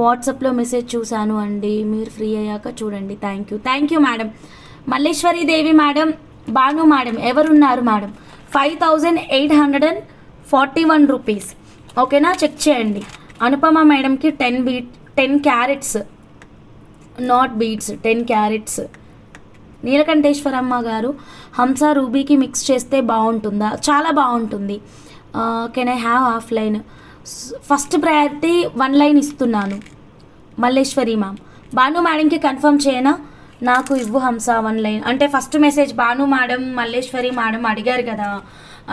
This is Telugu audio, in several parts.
వాట్సాప్లో మెసేజ్ చూశాను అండి, మీరు ఫ్రీ అయ్యాక చూడండి. Thank you madam. Malleswari Devi madam, Bhanu madam ఎవరున్నారు మేడం? 5841 రూపీస్. ఓకేనా, చెక్ చేయండి. అనుపమ మేడంకి 10 క్యారెట్స్, నాట్ బీట్స్, 10 క్యారెట్స్. నీలకంఠేశ్వరమ్మ గారు, హంస రూబీకి మిక్స్ చేస్తే బాగుంటుందా? చాలా బాగుంటుంది. Can I have half line? First priority 1 line ఇస్తున్నాను మల్లేశ్వరి మ్యామ్. భాను మేడంకి కన్ఫర్మ్ చేయనా? నాకు ఇవ్వు హంస 1 లైన్ అంటే first message Bhanu madam Malleswari madam అడిగారు కదా,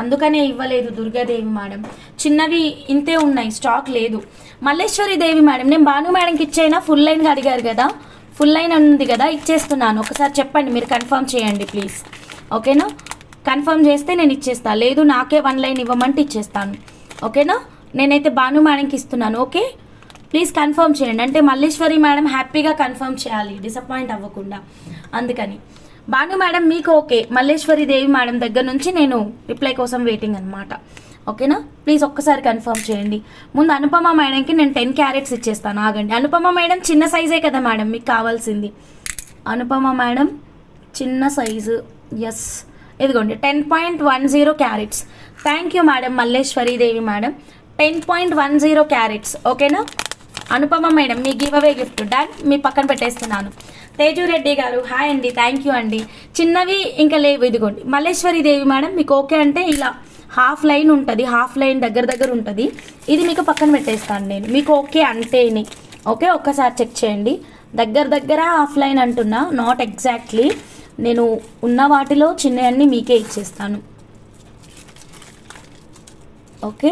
అందుకనే ఇవ్వలేదు. దుర్గాదేవి మేడం చిన్నవి ఇంతే ఉన్నాయి, స్టాక్ లేదు. మల్లేశ్వరి దేవి మేడం నేను భాను మేడంకి ఇచ్చేనా? ఫుల్ లైన్గా అడిగారు కదా, ఫుల్ లైన్ ఉంది కదా, ఇచ్చేస్తున్నాను. ఒకసారి చెప్పండి, మీరు కన్ఫర్మ్ చేయండి ప్లీజ్. ఓకేనా, కన్ఫర్మ్ చేస్తే నేను ఇచ్చేస్తాను, లేదు నాకే 1 లైన్ ఇవ్వమంటే ఇచ్చేస్తాను. ఓకేనా, నేనైతే భాను మేడంకి ఇస్తున్నాను. ఓకే, ప్లీజ్ కన్ఫర్మ్ చేయండి. అంటే మల్లేశ్వరి మేడం హ్యాపీగా కన్ఫర్మ్ చేయాలి, డిసప్పాయింట్ అవ్వకుండా. అందుకని భాను మేడం మీకు ఓకే, మల్లేశ్వరి దేవి మేడం దగ్గర నుంచి నేను రిప్లై కోసం వెయిటింగ్ అనమాట. ఓకేనా, ప్లీజ్ ఒక్కసారి కన్ఫర్మ్ చేయండి. ముందు అనుపమ మేడంకి నేను 10 క్యారెట్స్ ఇచ్చేస్తాను, ఆగండి. అనుపమ మేడం చిన్న సైజే కదా మేడం మీకు కావాల్సింది? అనుపమ మేడం చిన్న సైజు, ఎస్, ఇదిగోండి 10.10 carats. Thank you madam Malleswari Devi madam, 10.10 carats. ఓకేనా, అనుపమ మేడం మీ గివ్ అవే గిఫ్ట్ డన్, మీ పక్కన పెట్టేస్తున్నాను. తేజురెడ్డి గారు హాయ్ అండి, థ్యాంక్ యూ అండి. చిన్నవి ఇంకా లేవు, ఇదిగోండి. మల్లేశ్వరి దేవి మేడం మీకు ఓకే అంటే ఇలా హాఫ్ లైన్ ఉంటుంది, హాఫ్ లైన్ దగ్గర ఉంటుంది, ఇది మీకు పక్కన పెట్టేస్తాను నేను, మీకు ఓకే అంటేనే. ఓకే, ఒక్కసారి చెక్ చేయండి. దగ్గర హాఫ్ లైన్ అంటున్నా, నాట్ ఎగ్జాక్ట్లీ. నేను ఉన్న వాటిలో చిన్నవన్నీ మీకే ఇచ్చేస్తాను. ఓకే,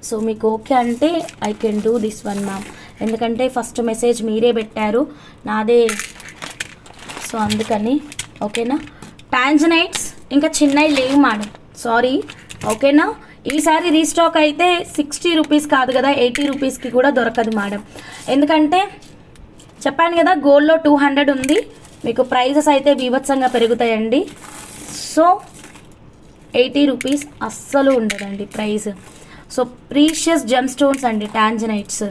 సో మీకు ఓకే అంటే I can do this one ma'am, ఎందుకంటే ఫస్ట్ మెసేజ్ మీరే పెట్టారు నాదే, సో అందుకని. ఓకేనా, టాంజనైట్స్ ఇంకా చిన్నవి లేవు మేడం, సారీ. ఓకేనా, ఈసారి రీస్టాక్ అయితే 60 రూపీస్ కాదు కదా, 80 రూపీస్కి కూడా దొరకదు మేడం. ఎందుకంటే చెప్పాను కదా గోల్డ్లో 200 ఉంది, మీకు ప్రైజెస్ అయితే బీభత్సంగా పెరుగుతాయండి. సో 80 రూపీస్ అస్సలు ఉండదండి price. So precious gem stones అండి tanzanites.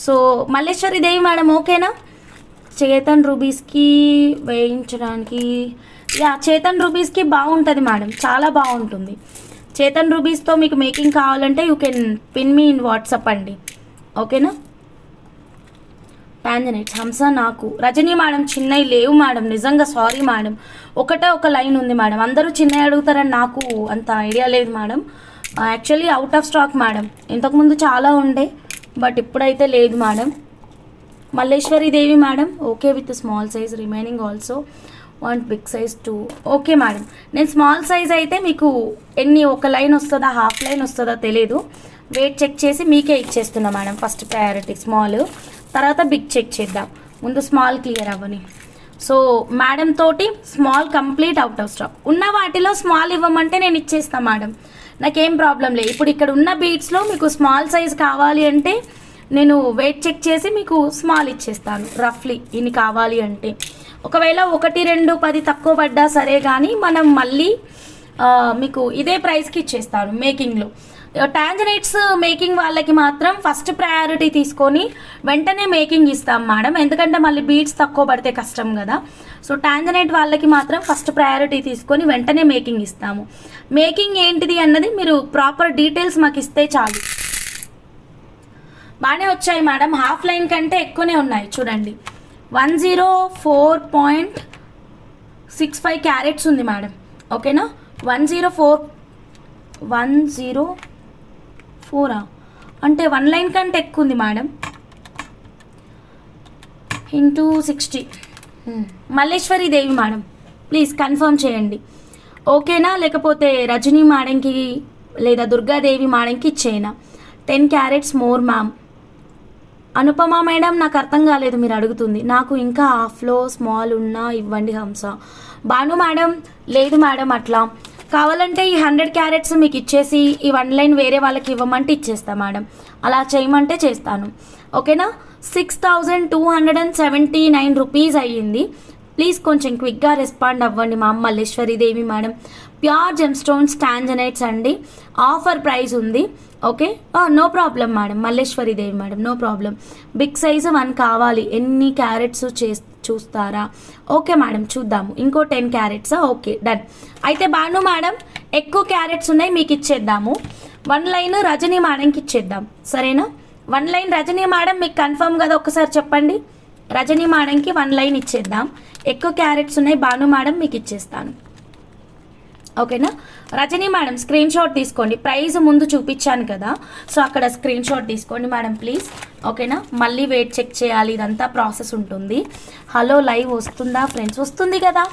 So Malleswari Devi madam ఓకేనా? చేతన్ రూబీస్కి వేయించడానికి, యా చేతన్ రూబీస్కి బాగుంటుంది మేడం, చాలా బాగుంటుంది. చేతన్ రూబీస్తో మీకు మేకింగ్ కావాలంటే you can pin me in WhatsApp అండి. ఓకేనా, టాంజనైట్స్ హంస నాకు. రజనీ మేడం చిన్నవి లేవు మేడం, నిజంగా సారీ మేడం, ఒకటే ఒక లైన్ ఉంది మేడం. అందరూ చిన్నవి అడుగుతారని నాకు అంత ఐడియా లేదు madam. Actually out of stock madam, ఇంతకుముందు చాలా ఉండే బట్ ఇప్పుడైతే లేదు madam. Malleswari Devi madam okay with small size, remaining also want big size 2. Okay madam, నేను స్మాల్ సైజ్ అయితే మీకు ఎన్ని ఒక లైన్ వస్తుందా హాఫ్ లైన్ వస్తుందా తెలియదు, వెయిట్ చెక్ చేసి మీకే ఇచ్చేస్తున్నా మేడం. ఫస్ట్ ప్రయారిటీ స్మాల్, తర్వాత బిగ్ చెక్ చేద్దాం, ముందు స్మాల్ క్లియర్ అవ్వని. సో మేడం తోటి small complete out of stock, ఉన్న వాటిలో స్మాల్ ఇవ్వమంటే నేను ఇచ్చేస్తాను మేడం, నాకేం ప్రాబ్లం లేదు. ఇప్పుడు ఇక్కడ ఉన్న బీట్స్లో మీకు స్మాల్ సైజ్ కావాలి అంటే నేను వెయిట్ చెక్ చేసి మీకు స్మాల్ ఇచ్చేస్తాను, రఫ్లీ ఇన్ని కావాలి అంటే. ఒకవేళ 1, 2, 10 తక్కువ పడ్డా సరే కానీ మనం మళ్ళీ మీకు ఇదే ప్రైస్కి ఇచ్చేస్తాను మేకింగ్లో. టాంజనైట్స్ మేకింగ్ వాళ్ళకి మాత్రం ఫస్ట్ ప్రయారిటీ తీసుకొని వెంటనే మేకింగ్ ఇస్తాం మేడం, ఎందుకంటే మళ్ళీ బీట్స్ తక్కువ పడితే కష్టం కదా. సో టాంజనైట్ వాళ్ళకి మాత్రం ఫస్ట్ ప్రయారిటీ తీసుకొని వెంటనే మేకింగ్ ఇస్తాము. మేకింగ్ ఏంటిది అన్నది మీరు ప్రాపర్ డీటెయిల్స్ మాకు ఇస్తే చాలు. బాగానే వచ్చాయి మేడం, హాఫ్ లైన్ కంటే ఎక్కువనే ఉన్నాయి చూడండి. 104.65 క్యారెట్స్ ఉంది మేడం. ఓకేనా, 104 అంటే 1 లైన్ కంటే ఎక్కువ ఉంది madam, into 60. Malleswari Devi madam please confirm చేయండి ఓకేనా, లేకపోతే రజనీ మేడంకి లేదా దుర్గాదేవి మేడంకి ఇచ్చేయనా? 10 carats more ma'am. Anupama madam నాకు అర్థం కాలేదు మీరు అడుగుతుంది, నాకు ఇంకా హాఫ్లో స్మాల్ ఉన్నా ఇవ్వండి హంస. భాను మేడం లేదు మేడం, అట్లా కావాలంటే ఈ 100 క్యారెట్స్ మీకు ఇచ్చేసి ఈ 1 లైన్ వేరే వాళ్ళకి ఇవ్వమంటే ఇచ్చేస్తా మేడం, అలా చేయమంటే చేస్తాను. ఓకేనా, 6279 రూపీస్ అయ్యింది. ప్లీజ్ కొంచెం క్విక్గా రెస్పాండ్ అవ్వండి మా Malleswari Devi madam. Pure gem stones tanzanites అండి, ఆఫర్ ప్రైస్ ఉంది. Okay, no problem madam, Malleswari Devi madam, no problem. Big size 1 కావాలి, ఎన్ని క్యారెట్స్ చూస్తారా? ఓకే మేడం, చూద్దాము. ఇంకో 10 క్యారెట్సా? Okay, done. అయితే బాను మేడం ఎక్కువ క్యారెట్స్ ఉన్నాయి, మీకు ఇచ్చేద్దాము. 1 లైన్ రజనీ మేడంకి ఇచ్చేద్దాం, సరేనా? 1 లైన్ రజనీ మేడం మీకు కన్ఫర్మ్ కదా, ఒకసారి చెప్పండి. రజనీ మేడంకి 1 లైన్ ఇచ్చేద్దాం. ఎక్కువ క్యారెట్స్ ఉన్నాయి, బాను మేడం మీకు ఇచ్చేస్తాను. ఓకేనా? రజనీ మేడం స్క్రీన్ షాట్ తీసుకోండి, ప్రైస్ ముందు చూపించాను కదా, సో అక్కడ స్క్రీన్ షాట్ తీసుకోండి మేడం ప్లీజ్. ఓకేనా? మళ్ళీ వెయిట్ చెక్ చేయాలి, ఇదంతా ప్రాసెస్ ఉంటుంది. హలో లైవ్ వస్తుందా ఫ్రెండ్స్? వస్తుంది కదా.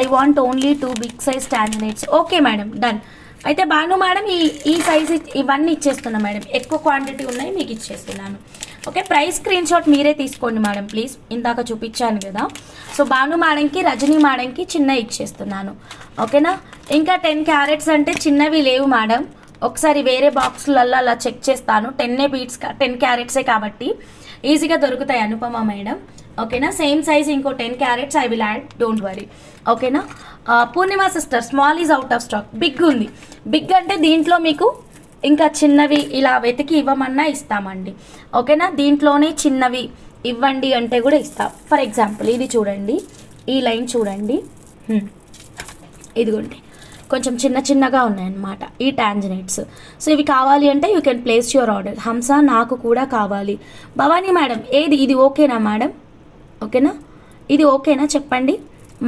I want only 2 big size tanzanites. Okay madam, done. అయితే బాను మేడం ఈ సైజ్ ఇవన్నీ ఇచ్చేస్తున్నా మేడం, ఎక్కువ క్వాంటిటీ ఉన్నాయి మీకు ఇచ్చేస్తున్నాను. ఓకే, ప్రైస్ స్క్రీన్ షాట్ మీరే తీసుకోండి మేడం ప్లీజ్, ఇందాక చూపించాను కదా. సో బాను మేడంకి రజనీ మేడంకి చిన్న ఇచ్చేస్తున్నాను. ఓకేనా? ఇంకా 10 క్యారెట్స్ అంటే చిన్నవి లేవు మేడం, ఒకసారి వేరే బాక్సులలో అలా చెక్ చేస్తాను. 10 క్యారెట్సే కాబట్టి ఈజీగా దొరుకుతాయి అనుపమ మేడం. ఓకేనా? సేమ్ సైజ్ ఇంకో 10 carats I will add, don't worry. ఓకేనా? Purnima sister small is out of stock. Big ఉంది, బిగ్ అంటే దీంట్లో మీకు ఇంకా చిన్నవి ఇలా వెతికి ఇవ్వమన్నా ఇస్తామండి. ఓకేనా? దీంట్లోనే చిన్నవి ఇవ్వండి అంటే కూడా ఇస్తాం. ఫర్ ఎగ్జాంపుల్ ఇది చూడండి, ఈ లైన్ చూడండి, ఇదిగోండి కొంచెం చిన్నగా ఉన్నాయన్నమాట ఈ టాంజనైట్స్. సో ఇవి కావాలి అంటే you can place your order. హంస నాకు కూడా కావాలి. భవానీ మేడం ఏది ఇది ఓకేనా మేడం? ఓకేనా, ఇది ఓకేనా చెప్పండి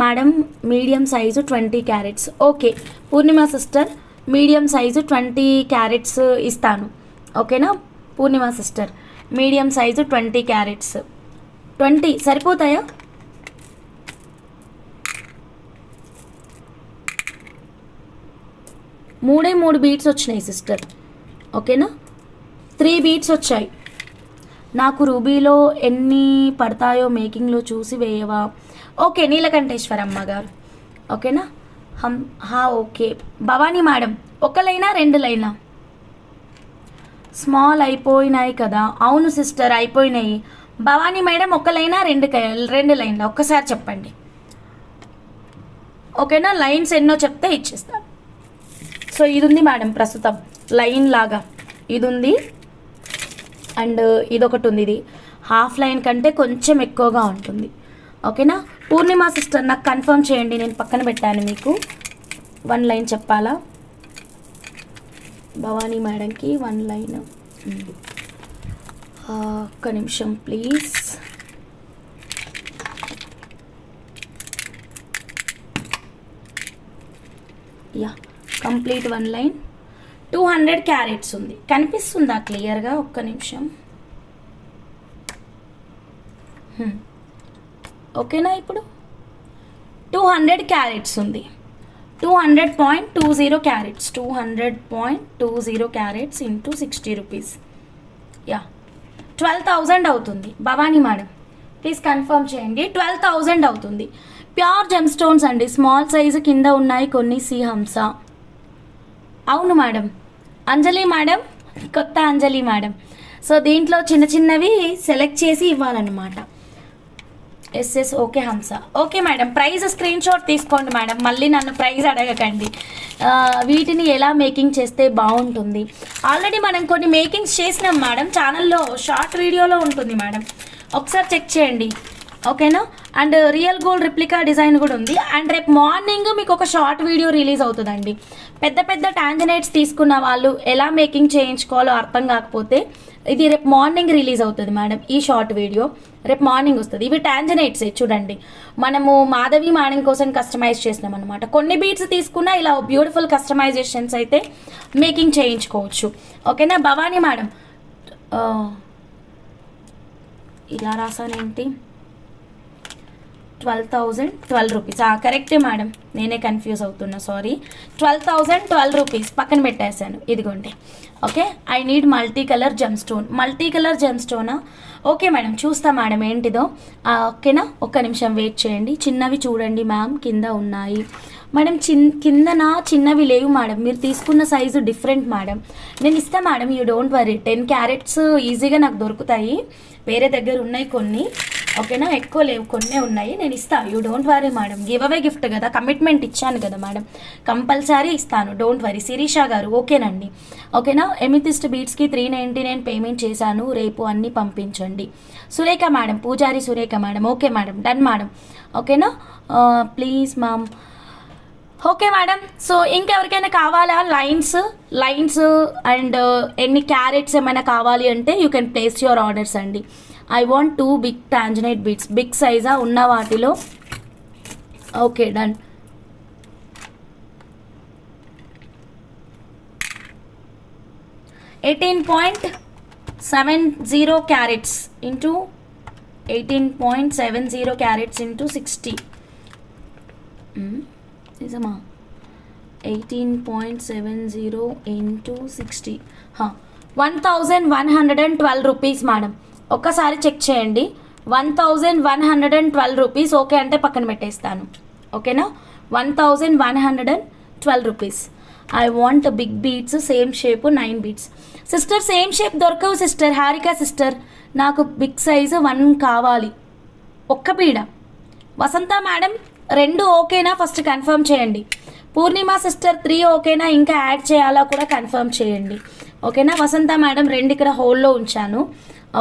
madam. Medium size 20 carats. Okay Purnima sister, medium size 20 carats ఇస్తాను. ఓకేనా Purnima sister, medium size 20 carats. 20 సరిపోతాయా? మూడు బీట్స్ వచ్చినాయి సిస్టర్. ఓకేనా, 3 బీట్స్ వచ్చాయి. నాకు రూబీలో ఎన్ని పడతాయో మేకింగ్లో చూసి వేయవా? ఓకే నీలకంఠేశ్వరమ్మ గారు. ఓకేనా ఓకే. భవానీ మేడం 1 లైనా 2 లైనా? స్మాల్ అయిపోయినాయి కదా. అవును సిస్టర్ అయిపోయినాయి. భవానీ మేడం 1 లైనా 2 లైన్లా? ఒక్కసారి చెప్పండి. ఓకేనా, లైన్స్ ఎన్నో చెప్తే ఇచ్చేస్తాను. సో ఇది ఉంది మేడం ప్రస్తుతం లైన్ లాగా, ఇది ఉంది అండ్ ఇదొకటి ఉంది. ఇది హాఫ్ లైన్ కంటే కొంచెం ఎక్కువగా ఉంటుంది. ఓకేనా పూర్ణిమ సిస్టర్ నాకు కన్ఫర్మ్ చేయండి, నేను పక్కన పెట్టాను మీకు. 1 లైన్ చెప్పాలా? భవానీ మేడంకి 1 లైన్. ఒక్క నిమిషం please. Yeah complete 1 line. 200 carats ఉంది, కనిపిస్తుందా క్లియర్గా? ఒక్క నిమిషం. ఓకేనా, ఇప్పుడు 200 క్యారెట్స్ ఉంది. 200.20 carats. 200.20 carats into 60 rupees. Yeah 12,000 అవుతుంది. భవానీ మేడం ప్లీజ్ కన్ఫర్మ్ చేయండి. 12,000 అవుతుంది. ప్యూర్ జెమ్ స్టోన్స్ అండి, స్మాల్ సైజు కింద ఉన్నాయి కొన్ని. సి హంస. అవును మేడం. అంజలి మేడం, కొత్త అంజలి మేడం. సో దీంట్లో చిన్నవి సెలెక్ట్ చేసి ఇవ్వాలన్నమాట. ఎస్ఎస్ ఓకే హంస. Okay madam, price screen shot తీసుకోండి మేడం, మళ్ళీ నన్ను ప్రైస్ అడగకండి. వీటిని ఎలా మేకింగ్ చేస్తే బాగుంటుంది? ఆల్రెడీ మనం కొన్ని మేకింగ్స్ చేసినాం మేడం, ఛానల్లో షార్ట్ వీడియోలో ఉంటుంది మేడం, ఒకసారి చెక్ చేయండి. ఓకేనా, and real gold replica design కూడా ఉంది. అండ్ రేపు మార్నింగ్ మీకు ఒక షార్ట్ వీడియో రిలీజ్ అవుతుందండి. పెద్ద టాంజనైట్స్ తీసుకున్న వాళ్ళు ఎలా మేకింగ్ చేయించుకోవాలో అర్థం కాకపోతే ఇది రేపు మార్నింగ్ రిలీజ్ అవుతుంది మేడం. ఈ షార్ట్ వీడియో రేపు మార్నింగ్ వస్తుంది. ఇవి టాంజనైట్సే చూడండి, మనము మాధవి మేడం కోసం కస్టమైజ్ చేసినాం అనమాట. కొన్ని బీట్స్ తీసుకున్నా ఇలా బ్యూటిఫుల్ కస్టమైజేషన్స్ అయితే మేకింగ్ చేయించుకోవచ్చు. ఓకేనా భవానీ మేడం, ఇలా రాసానేంటి? 12,012 రూపీస్. కరెక్టే మేడం, నేనే కన్ఫ్యూజ్ అవుతున్నా, సారీ. 12,012 రూపీస్ పక్కన పెట్టేశాను, ఇదిగోండి. Okay, I need multi colour gem stone. Multi colour gem స్టోనా? ఓకే మేడం, చూస్తా మేడం ఏంటిదో. ఓకేనా, ఒక్క నిమిషం వెయిట్ చేయండి. చిన్నవి చూడండి మ్యామ్, కింద ఉన్నాయి మేడం. కిందన చిన్నవి లేవు మేడం, మీరు తీసుకున్న సైజు డిఫరెంట్ మేడం. నేను ఇస్తా మేడం, యూ డోంట్ వరీ. 10 క్యారెట్స్ ఈజీగా నాకు దొరుకుతాయి, వేరే దగ్గర ఉన్నాయి కొన్ని. ఓకేనా, ఎక్కువ లేవు, కొన్నే ఉన్నాయి, నేను ఇస్తాను. You don't worry madam, give away gift కదా, కమిట్మెంట్ ఇచ్చాను కదా మేడం, కంపల్సరీ ఇస్తాను, డోంట్ వరీ. శిరీష గారు ఓకేనండి. ఓకేనా, ఎమితిస్ట్ బీట్స్కి 399 పేమెంట్ చేశాను, రేపు అన్నీ పంపించండి. Surekha madam, Pujari Surekha madam, okay madam, done madam. ఓకేనా, please ma'am. Okay madam. So ఇంకెవరికైనా కావాలా లైన్స్ అండ్ ఎన్ని క్యారెట్స్ ఏమైనా కావాలి అంటే you can place your orders అండి. I want 2 big tanzanite beads, big సైజా ఉన్న వాటిలో. Okay done. $18.70 carats into 18.70 carats into 60 నిజమా? 18.70 ఇంటూ 60 1112 రూపీస్ మేడం. ఒక్కసారి చెక్ చేయండి, 1112 రూపీస్. ఓకే అంటే పక్కన పెట్టేస్తాను. ఓకేనా, 1112 rupees. I want big beads, same shape 9 beads. Sister same shape దొరకవు సిస్టర్, హారిక సిస్టర్, నాకు బిగ్ సైజు 1 కావాలి, ఒక్క పీడ. వసంత మేడం 2 ఓకేనా, ఫస్ట్ కన్ఫర్మ్ చేయండి. పూర్ణిమ సిస్టర్ 3 ఓకేనా, ఇంకా యాడ్ చేయాలా కూడా కన్ఫర్మ్ చేయండి. ఓకేనా, వసంత మేడం 2 ఇక్కడ హోల్లో ఉంచాను.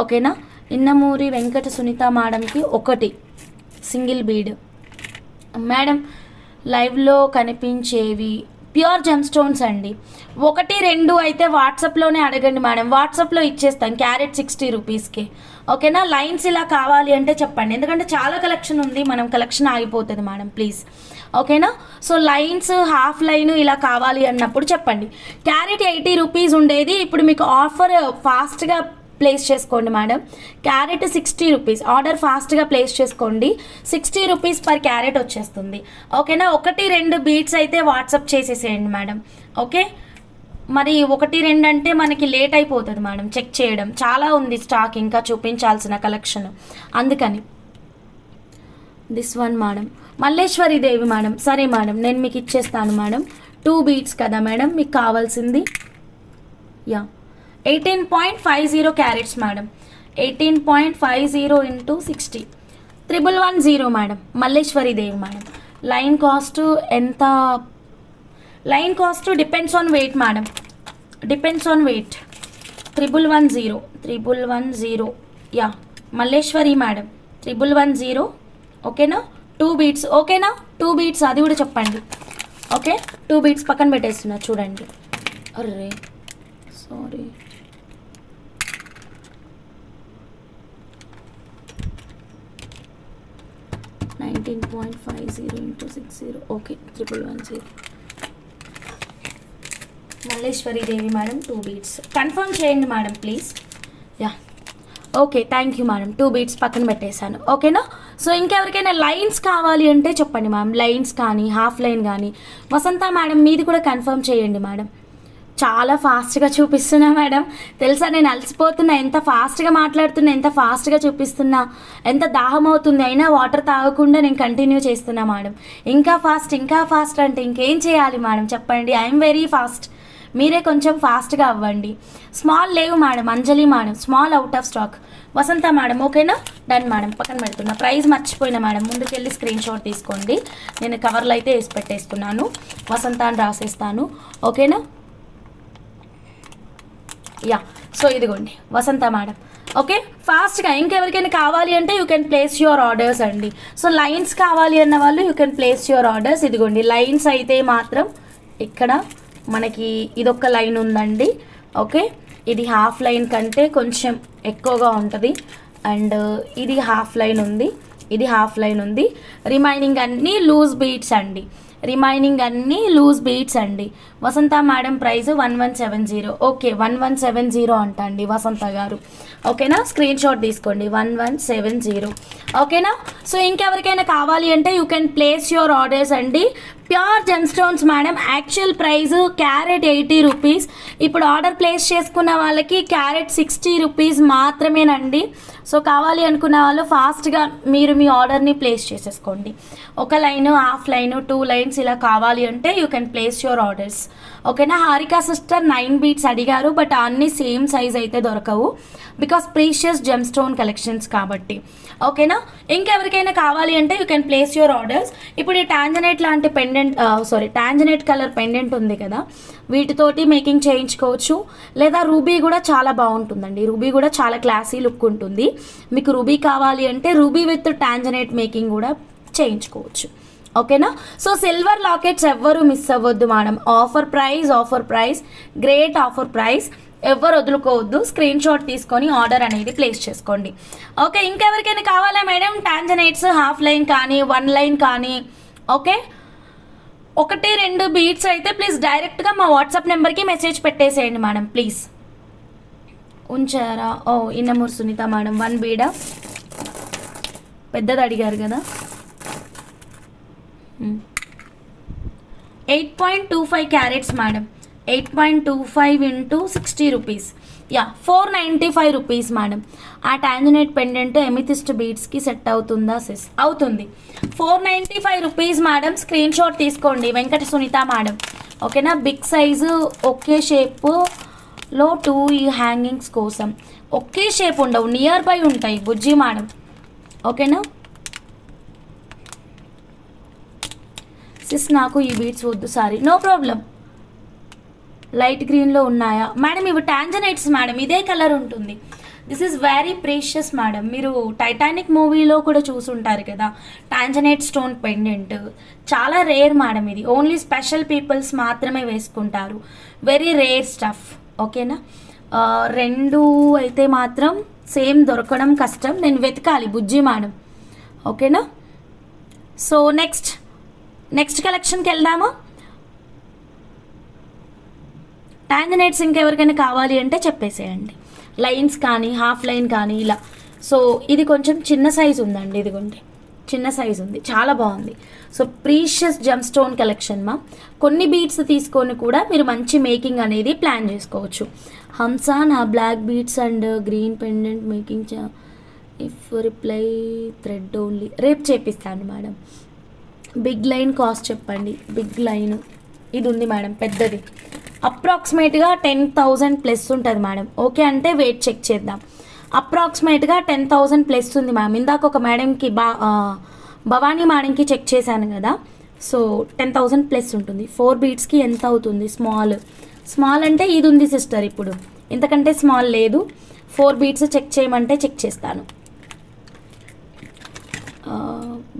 ఓకేనా, ఇన్నమూరి వెంకట సునీత మేడంకి 1 సింగిల్ బీడ్. మేడం లైవ్లో కనిపించేవి ప్యూర్ జెమ్ స్టోన్స్ అండి. 1, 2 అయితే వాట్సాప్లోనే అడగండి మేడం, వాట్సాప్లో ఇచ్చేస్తాను, క్యారెట్ 60 రూపీస్కి. ఓకేనా, లైన్స్ ఇలా కావాలి అంటే చెప్పండి, ఎందుకంటే చాలా కలెక్షన్ ఉంది, మనం కలెక్షన్ ఆగిపోతుంది మేడం ప్లీజ్. ఓకేనా, సో లైన్స్ హాఫ్ లైన్ ఇలా కావాలి అన్నప్పుడు చెప్పండి. క్యారెట్ 80 రూపీస్ ఉండేది, ఇప్పుడు మీకు ఆఫర్ ఫాస్ట్గా ప్లేస్ చేసుకోండి మేడం. క్యారెట్ 60 రూపీస్, ఆర్డర్ ఫాస్ట్గా ప్లేస్ చేసుకోండి, 60 రూపీస్ పర్ క్యారెట్ వచ్చేస్తుంది. ఓకేనా, 1, 2 బీట్స్ అయితే వాట్సాప్ చేసేసేయండి మేడం. ఓకే, మరి 1, 2 అంటే మనకి లేట్ అయిపోతుంది మేడం, చెక్ చేయడం చాలా ఉంది స్టాక్, ఇంకా చూపించాల్సిన కలెక్షన్, అందుకని. This one madam, Malleswari Devi madam. సరే మేడం, నేను మీకు ఇచ్చేస్తాను మేడం. 2 బీట్స్ కదా మేడం మీకు కావాల్సింది. Yeah, 18.50 carats madam. 18.50 into 60 1110 madam. Malleswari Devi madam. Line cost ఎంత? Line cost depends on weight madam, depends on weight. 1110 yeah, Malleswari madam 1110. ఓకేనా, 2 బీట్స్. ఓకేనా, 2 బీట్స్ అది కూడా చెప్పండి. ఓకే, 2 బీట్స్ పక్కన పెట్టేస్తున్నా చూడండి. అర్రే sorry, $19.50 into 60. Okay, 1110. Malleswari Devi madam 2 beads confirm చేయండి madam please. Yeah, okay, thank you madam. 2 beads పక్కన పెట్టేశాను. ఓకేనా, సో ఇంకెవరికైనా లైన్స్ కావాలి అంటే చెప్పండి మ్యామ్, లైన్స్ కానీ హాఫ్ లైన్ కానీ. వసంత మేడం మీది కూడా కన్ఫర్మ్ చేయండి మేడం. చాలా ఫాస్ట్గా చూపిస్తున్నా మేడం, తెలుసా నేను అలసిపోతున్నా, ఎంత ఫాస్ట్గా మాట్లాడుతున్నా, ఎంత ఫాస్ట్గా చూపిస్తున్నా, ఎంత దాహం అవుతుంది, అయినా వాటర్ తాగకుండా నేను కంటిన్యూ చేస్తున్నా మేడం. ఇంకా ఫాస్ట్ అంటే ఇంకేం చేయాలి మేడం చెప్పండి. ఐఎమ్ వెరీ ఫాస్ట్, మీరే కొంచెం ఫాస్ట్గా అవ్వండి. స్మాల్ లేవు madam, Anjali madam small out of stock. Vasantha madam ఓకేనా, డన్ మేడం, పక్కన పెడుతున్నా. ప్రైస్ మర్చిపోయినా మేడం, ముందుకెళ్ళి స్క్రీన్ షాట్ తీసుకోండి, నేను కవర్లో అయితే వేసి పెట్టేస్తున్నాను, వసంత అని రాసేస్తాను. ఓకేనా, యా, సో ఇదిగోండి వసంత మేడం. ఓకే, ఫాస్ట్గా ఇంకెవరికైనా కావాలి అంటే you can place your orders అండి. సో లైన్స్ కావాలి అన్న వాళ్ళు you can place your orders. ఇదిగోండి లైన్స్ అయితే మాత్రం ఇక్కడ మనకి ఇదొక లైన్ ఉందండి. ఓకే, ఇది హాఫ్ లైన్ కంటే కొంచెం ఎక్కువగా ఉంటుంది, అండ్ ఇది హాఫ్ లైన్ ఉంది, ఇది హాఫ్ లైన్ ఉంది. రిమైనింగ్ అన్నీ లూజ్ బీట్స్ అండి, రిమైనింగ్ అన్నీ లూజ్ బీట్స్ అండి. వసంత మేడం ప్రైస్ 1170. ఓకే, 1170 అంట అండి వసంత గారు. ఓకేనా, స్క్రీన్ షాట్ తీసుకోండి, 1170. ఓకేనా, సో ఇంకెవరికైనా కావాలి అంటే you can place your orders అండి. Pure gem stones madam, actual price carat 80 rupees, ఇప్పుడు ఆర్డర్ ప్లేస్ చేసుకున్న వాళ్ళకి క్యారెట్ 60 రూపీస్ మాత్రమేనండి. సో కావాలి అనుకున్న వాళ్ళు ఫాస్ట్గా మీరు మీ ఆర్డర్ని ప్లేస్ చేసేసుకోండి. ఒక లైన్, హాఫ్ లైన్, 2 లైన్స్ ఇలా కావాలి అంటే you can place your orders. ఓకేనా. హారిక సిస్టర్ 9 బీట్స్ అడిగారు, బట్ అన్ని సేమ్ సైజ్ అయితే దొరకవు because precious gem stone collections కాబట్టి. ఓకేనా. ఇంకెవరికైనా కావాలి అంటే you can place your orders. ఇప్పుడు ఈ టాంజనైట్ లాంటి పెండెంట్ టాంజనైట్ కలర్ పెండెంట్ ఉంది కదా, వీటితోటి మేకింగ్ చేయించుకోవచ్చు. లేదా రూబీ కూడా చాలా బాగుంటుందండి. రూబీ కూడా చాలా క్లాసీ లుక్ ఉంటుంది. మీకు రూబీ కావాలి అంటే రూబీ విత్ టాంజనైట్ మేకింగ్ కూడా చేయించుకోవచ్చు. ఓకేనా. సో సిల్వర్ లాకెట్స్ ఎవ్వరు మిస్ అవ్వద్దు madam. Offer price great offer price, ఎవరు వదులుకోవద్దు. స్క్రీన్ షాట్ తీసుకొని ఆర్డర్ అనేది ప్లేస్ చేసుకోండి. ఓకే. ఇంకెవరికైనా కావాలా మేడం టాంజనైట్స్ హాఫ్ లైన్ కానీ 1 లైన్ కానీ? ఓకే. 1-2 బీట్స్ అయితే ప్లీజ్ డైరెక్ట్గా మా వాట్సాప్ నెంబర్కి మెసేజ్ పెట్టేసేయండి మేడం ప్లీజ్. ఉంచారా? ఓ ఇన్నమూరు సునీత మేడం 1 బీడా పెద్దది అడిగారు కదా. 8.25 carats madam. 8.25 into 60 rupees. Yeah 495 rupees madam. ఆ టాంజనైట్ పెండెంట్ ఎమిథిస్ట్ బీడ్స్కి సెట్ అవుతుందా సిస్? అవుతుంది. 495 రూపీస్ మేడం. స్క్రీన్ షాట్ తీసుకోండి వెంకట సునీత మేడం. ఓకేనా. బిగ్ సైజు ఒకే షేప్లో 2 హ్యాంగింగ్స్ కోసం. ఒకే షేప్ ఉండవు, నియర్ బై ఉంటాయి బుజ్జి మేడం. ఓకేనా. సిస్ నాకు ఈ బీడ్స్ వద్దు, సారీ. No problem. లైట్ గ్రీన్లో ఉన్నాయా మేడం? ఇవి టాంజనైట్స్ మేడం, ఇదే కలర్ ఉంటుంది. This is very precious madam. మీరు టైటానిక్ మూవీలో కూడా చూసుంటారు కదా టాంజనైట్ స్టోన్ పెండెంట్. చాలా రేర్ మేడం ఇది. ఓన్లీ స్పెషల్ పీపుల్స్ మాత్రమే వేసుకుంటారు. Very rare stuff. ఓకేనా. 2 అయితే మాత్రం సేమ్ దొరకడం కష్టం, నేను వెతకాలి బుజ్జి మేడం. ఓకేనా. సో నెక్స్ట్ కలెక్షన్కి వెళ్దామా? టాంజనైట్స్ ఇంకెవరికైనా కావాలి అంటే చెప్పేసేయండి. లైన్స్ కానీ హాఫ్ లైన్ కానీ ఇలా. సో ఇది కొంచెం చిన్న సైజు ఉందండి, ఇదిగోండి చిన్న సైజు ఉంది, చాలా బాగుంది. So precious gem stone collection మా. కొన్ని బీడ్స్ తీసుకొని కూడా మీరు మంచి మేకింగ్ అనేది ప్లాన్ చేసుకోవచ్చు. హంసా నా black beads and green pendant making if reply thread only. రేపు చేపిస్తాను మేడం. బిగ్ లైన్ కాస్ట్ చెప్పండి. బిగ్ లైన్ ఇది ఉంది మేడం, పెద్దది. అప్రాక్సిమేట్గా 10,000 ప్లస్ ఉంటుంది మేడం. ఓకే అంటే వెయిట్ చెక్ చేద్దాం. అప్రాక్సిమేట్గా 10,000 ప్లస్ ఉంది మ్యామ్. ఇందాక ఒక మేడంకి భవానీ మేడంకి చెక్ చేశాను కదా. సో 10,000 ప్లస్ ఉంటుంది. 4 బీట్స్కి ఎంత అవుతుంది? స్మాల్ అంటే ఇది ఉంది సిస్టర్, ఇప్పుడు ఇంతకంటే స్మాల్ లేదు. 4 బీట్స్ చెక్ చేయమంటే చెక్ చేస్తాను.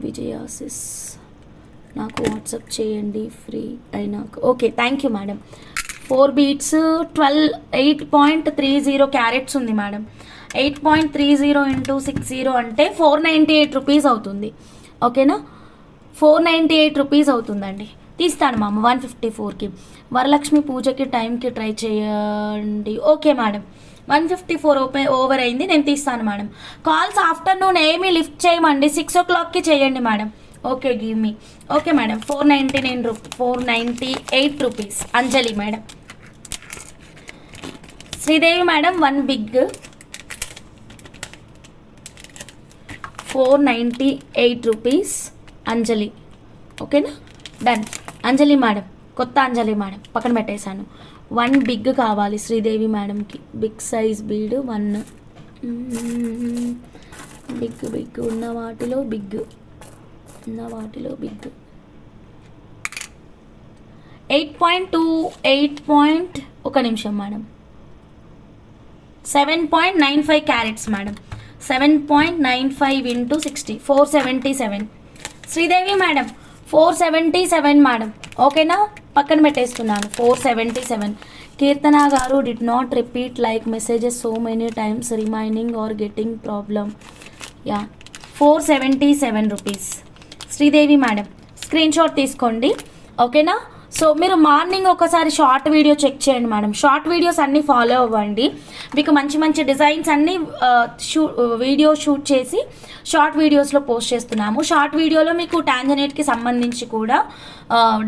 విజయాసిస్ నాకు వాట్సాప్ చేయండి ఫ్రీ అయినాక. Okay thank you madam. 4 beads 8.30 carats ఉంది మేడం. 8.30 into 60 అంటే 498 రూపీస్ అవుతుంది. ఓకేనా. 498 రూపీస్ అవుతుందండి. తీస్తాను మామ 154కి. వరలక్ష్మి పూజకి టైంకి ట్రై చేయండి. Okay madam. 154 ఓవర్ అయింది, నేను తీస్తాను మేడం. కాల్స్ ఆఫ్టర్నూన్ ఏమీ లిఫ్ట్ చేయమండి, 6 o'clockకి చేయండి madam. Okay give me. Okay madam. 498 rupees. Anjali madam. Sridevi madam 1 big 498 rupees. Anjali. ఓకేనా. డన్. అంజలి మేడం, కొత్త అంజలి మేడం పక్కన పెట్టేశాను. 1 బిగ్ కావాలి శ్రీదేవి మేడంకి. Big size bead 1. బిగ్ ఉన్న వాటిలో బిగ్. ఒక నిమిషం madam. 7.95 carats madam. 7.95 into 60 477. Sridevi madam 477 madam. ఓకేనా. పక్కన పెట్టేస్తున్నాను 477. కీర్తన గారు did not repeat like messages so many times remaining are getting problem. Yeah 477 rupees. Sridevi madam screen shot తీసుకోండి. ఓకేనా. సో మీరు మార్నింగ్ ఒకసారి షార్ట్ వీడియో చెక్ చేయండి మేడం. షార్ట్ వీడియోస్ అన్నీ ఫాలో అవ్వండి. మీకు మంచి మంచి డిజైన్స్ అన్నీ వీడియో షూట్ చేసి షార్ట్ వీడియోస్లో పోస్ట్ చేస్తున్నాము. షార్ట్ వీడియోలో మీకు టాంజనైట్కి సంబంధించి కూడా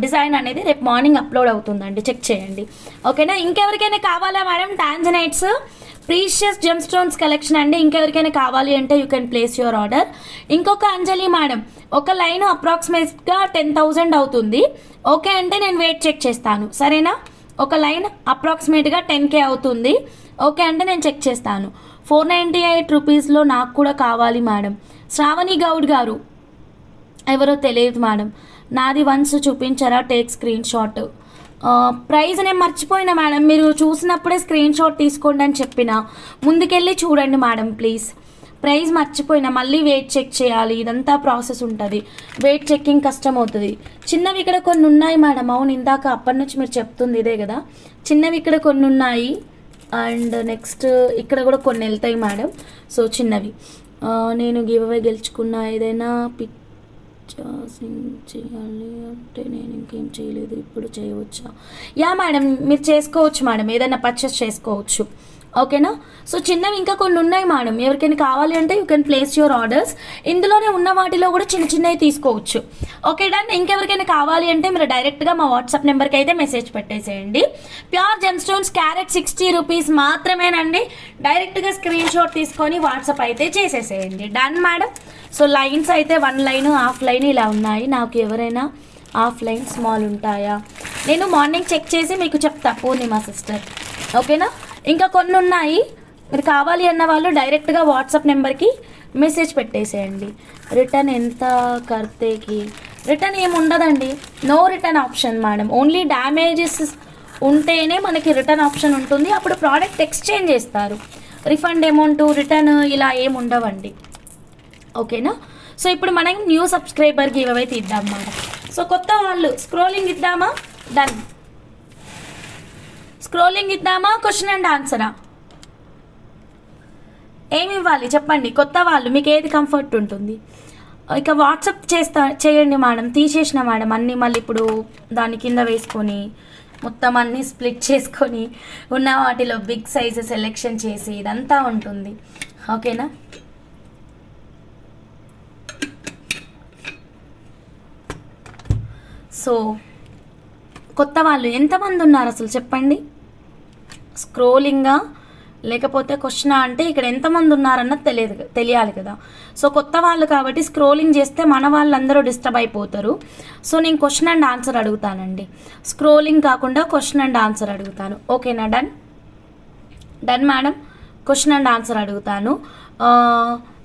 డిజైన్ అనేది రేపు మార్నింగ్ అప్లోడ్ అవుతుందండి, చెక్ చేయండి. ఓకేనా. ఇంకెవరికైనా కావాలా madam tanzanites? Precious gem stones collection అండి. ఇంకెవరికైనా కావాలి అంటే you can place your order. ఇంకొక అంజలి మేడం, ఒక లైన్ అప్రాక్సిమేట్గా 10,000 అవుతుంది. ఓకే అంటే నేను వెయిట్ చెక్ చేస్తాను, సరేనా? ఒక లైన్ అప్రాక్సిమేట్గా 10K అవుతుంది. ఓకే అంటే నేను చెక్ చేస్తాను. 498 రూపీస్లో నాకు కూడా కావాలి మేడం. శ్రావణి గౌడ్ గారు ఎవరో తెలియదు మేడం. నాది వన్స్ చూపించారా, టేక్ స్క్రీన్ షాట్. ప్రైజ్ నేను మర్చిపోయినా మేడం, మీరు చూసినప్పుడే స్క్రీన్ షాట్ తీసుకోండి అని చెప్పిన. ముందుకెళ్ళి చూడండి మేడం ప్లీజ్. ప్రైస్ మర్చిపోయినా, మళ్ళీ వెయిట్ చెక్ చేయాలి, ఇదంతా ప్రాసెస్ ఉంటుంది. వెయిట్ చెక్కింగ్ కష్టం అవుతుంది. చిన్నవి ఇక్కడ కొన్ని ఉన్నాయి మేడం. అవును, ఇందాక అప్పటి నుంచి మీరు చెప్తుంది ఇదే కదా. చిన్నవి ఇక్కడ కొన్ని ఉన్నాయి అండ్ నెక్స్ట్ ఇక్కడ కూడా కొన్ని వెళ్తాయి మేడం. సో చిన్నవి నేను గివ్ అవే గెలుచుకున్న ఏదైనా చేయాలి అంటే నేను ఇంకేం చేయలేదు, ఇప్పుడు చేయవచ్చా? యా మేడం, మీరు చేసుకోవచ్చు మేడం, ఏదైనా పర్చేస్ చేసుకోవచ్చు. ఓకేనా? సో చిన్నవి ఇంకా కొన్ని ఉన్నాయి మేడం. ఎవరికైనా కావాలి అంటే you can place your orders. ఇందులోనే ఉన్న వాటిలో కూడా చిన్న చిన్నవి తీసుకోవచ్చు. Okay done. ఇంకెవరికైనా కావాలి అంటే మీరు డైరెక్ట్గా మా వాట్సాప్ నెంబర్కి అయితే మెసేజ్ పెట్టేసేయండి. Pure gem stones carat 60 rupees మాత్రమేనండి. డైరెక్ట్గా స్క్రీన్ షాట్ తీసుకొని వాట్సాప్ అయితే చేసేసేయండి. Done madam. సో లైన్స్ అయితే 1 లైన్, హాఫ్ లైన్ ఇలా ఉన్నాయి. నాకు ఎవరైనా హాఫ్ లైన్ స్మాల్ ఉంటాయా? నేను మార్నింగ్ చెక్ చేసి మీకు చెప్తా పూర్ణిమ సిస్టర్. ఓకేనా? ఇంకా కొన్ని ఉన్నాయి. మీరు కావాలి అన్న వాళ్ళు డైరెక్ట్గా వాట్సాప్ నెంబర్కి మెసేజ్ పెట్టేసేయండి. రిటర్న్ ఎంత కర్తేకి? రిటర్న్ ఏమి ఉండదండి. No return option madam. Only damages ఉంటేనే మనకి రిటర్న్ ఆప్షన్ ఉంటుంది. అప్పుడు ప్రోడక్ట్ ఎక్స్చేంజ్ చేస్తారు. రిఫండ్ అమౌంట్, రిటర్న్ ఇలా ఏమి ఉండవండి. ఓకేనా? సో ఇప్పుడు మనం న్యూ సబ్స్క్రైబర్ గివ్ అవే తీద్దాం మేడం. సో కొత్త వాళ్ళు స్క్రోలింగ్ ఇద్దామా? డన్. స్క్రోలింగ్ ఇద్దామా, క్వశ్చన్ అండ్ ఆన్సరా? ఏమి ఇవ్వాలి చెప్పండి. కొత్త వాళ్ళు మీకు ఏది కంఫర్ట్ ఉంటుంది? ఇక వాట్సాప్ చేయండి మేడం. తీసేసిన మేడం అన్నీ, మళ్ళీ ఇప్పుడు దాని కింద వేసుకొని మొత్తం అన్నీ స్ప్లిట్ చేసుకొని ఉన్న వాటిలో బిగ్ సైజ్ సెలెక్షన్ చేసి ఇదంతా ఉంటుంది. ఓకేనా? సో కొత్త వాళ్ళు ఎంతమంది ఉన్నారు అసలు చెప్పండి. స్క్రోలింగా లేకపోతే క్వశ్చనా అంటే ఇక్కడ ఎంతమంది ఉన్నారన్నది తెలియాలి కదా. సో కొత్త వాళ్ళు కాబట్టి స్క్రోలింగ్ చేస్తే మన వాళ్ళందరూ డిస్టర్బ్ అయిపోతారు. సో నేను క్వశ్చన్ అండ్ ఆన్సర్ అడుగుతానండి. స్క్రోలింగ్ కాకుండా క్వశ్చన్ అండ్ ఆన్సర్ అడుగుతాను. ఓకేనా? Done. Done madam. Question and answer అడుగుతాను.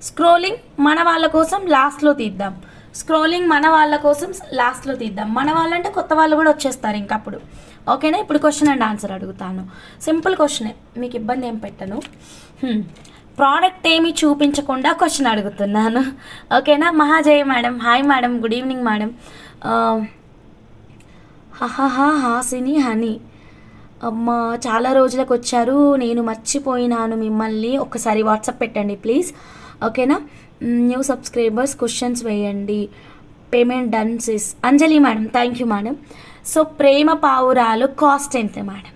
స్క్రోలింగ్ మన వాళ్ళ కోసం లాస్ట్లో తీద్దాం. స్క్రోలింగ్ మన వాళ్ళ కోసం లాస్ట్లో తీద్దాం. మన వాళ్ళంటే కొత్త వాళ్ళు కూడా వచ్చేస్తారు ఇంకప్పుడు. ఓకేనా? ఇప్పుడు క్వశ్చన్ అండ్ ఆన్సర్ అడుగుతాను. సింపుల్ క్వశ్చనే, మీకు ఇబ్బంది ఏం పెట్టను. ప్రోడక్ట్ ఏమి చూపించకుండా క్వశ్చన్ అడుగుతున్నాను. ఓకేనా? Mahajaya madam, hi madam, good evening madam. Hasini honey అమ్మ, చాలా రోజులకు వచ్చారు, నేను మర్చిపోయినాను మిమ్మల్ని. ఒక్కసారి వాట్సాప్ పెట్టండి ప్లీజ్. ఓకేనా? న్యూ సబ్స్క్రైబర్స్ క్వశ్చన్స్ వేయండి. Payment done sis. Anjali madam, thank you madam. So ప్రేమ పావురాలు కాస్ట్ ఎంత madam?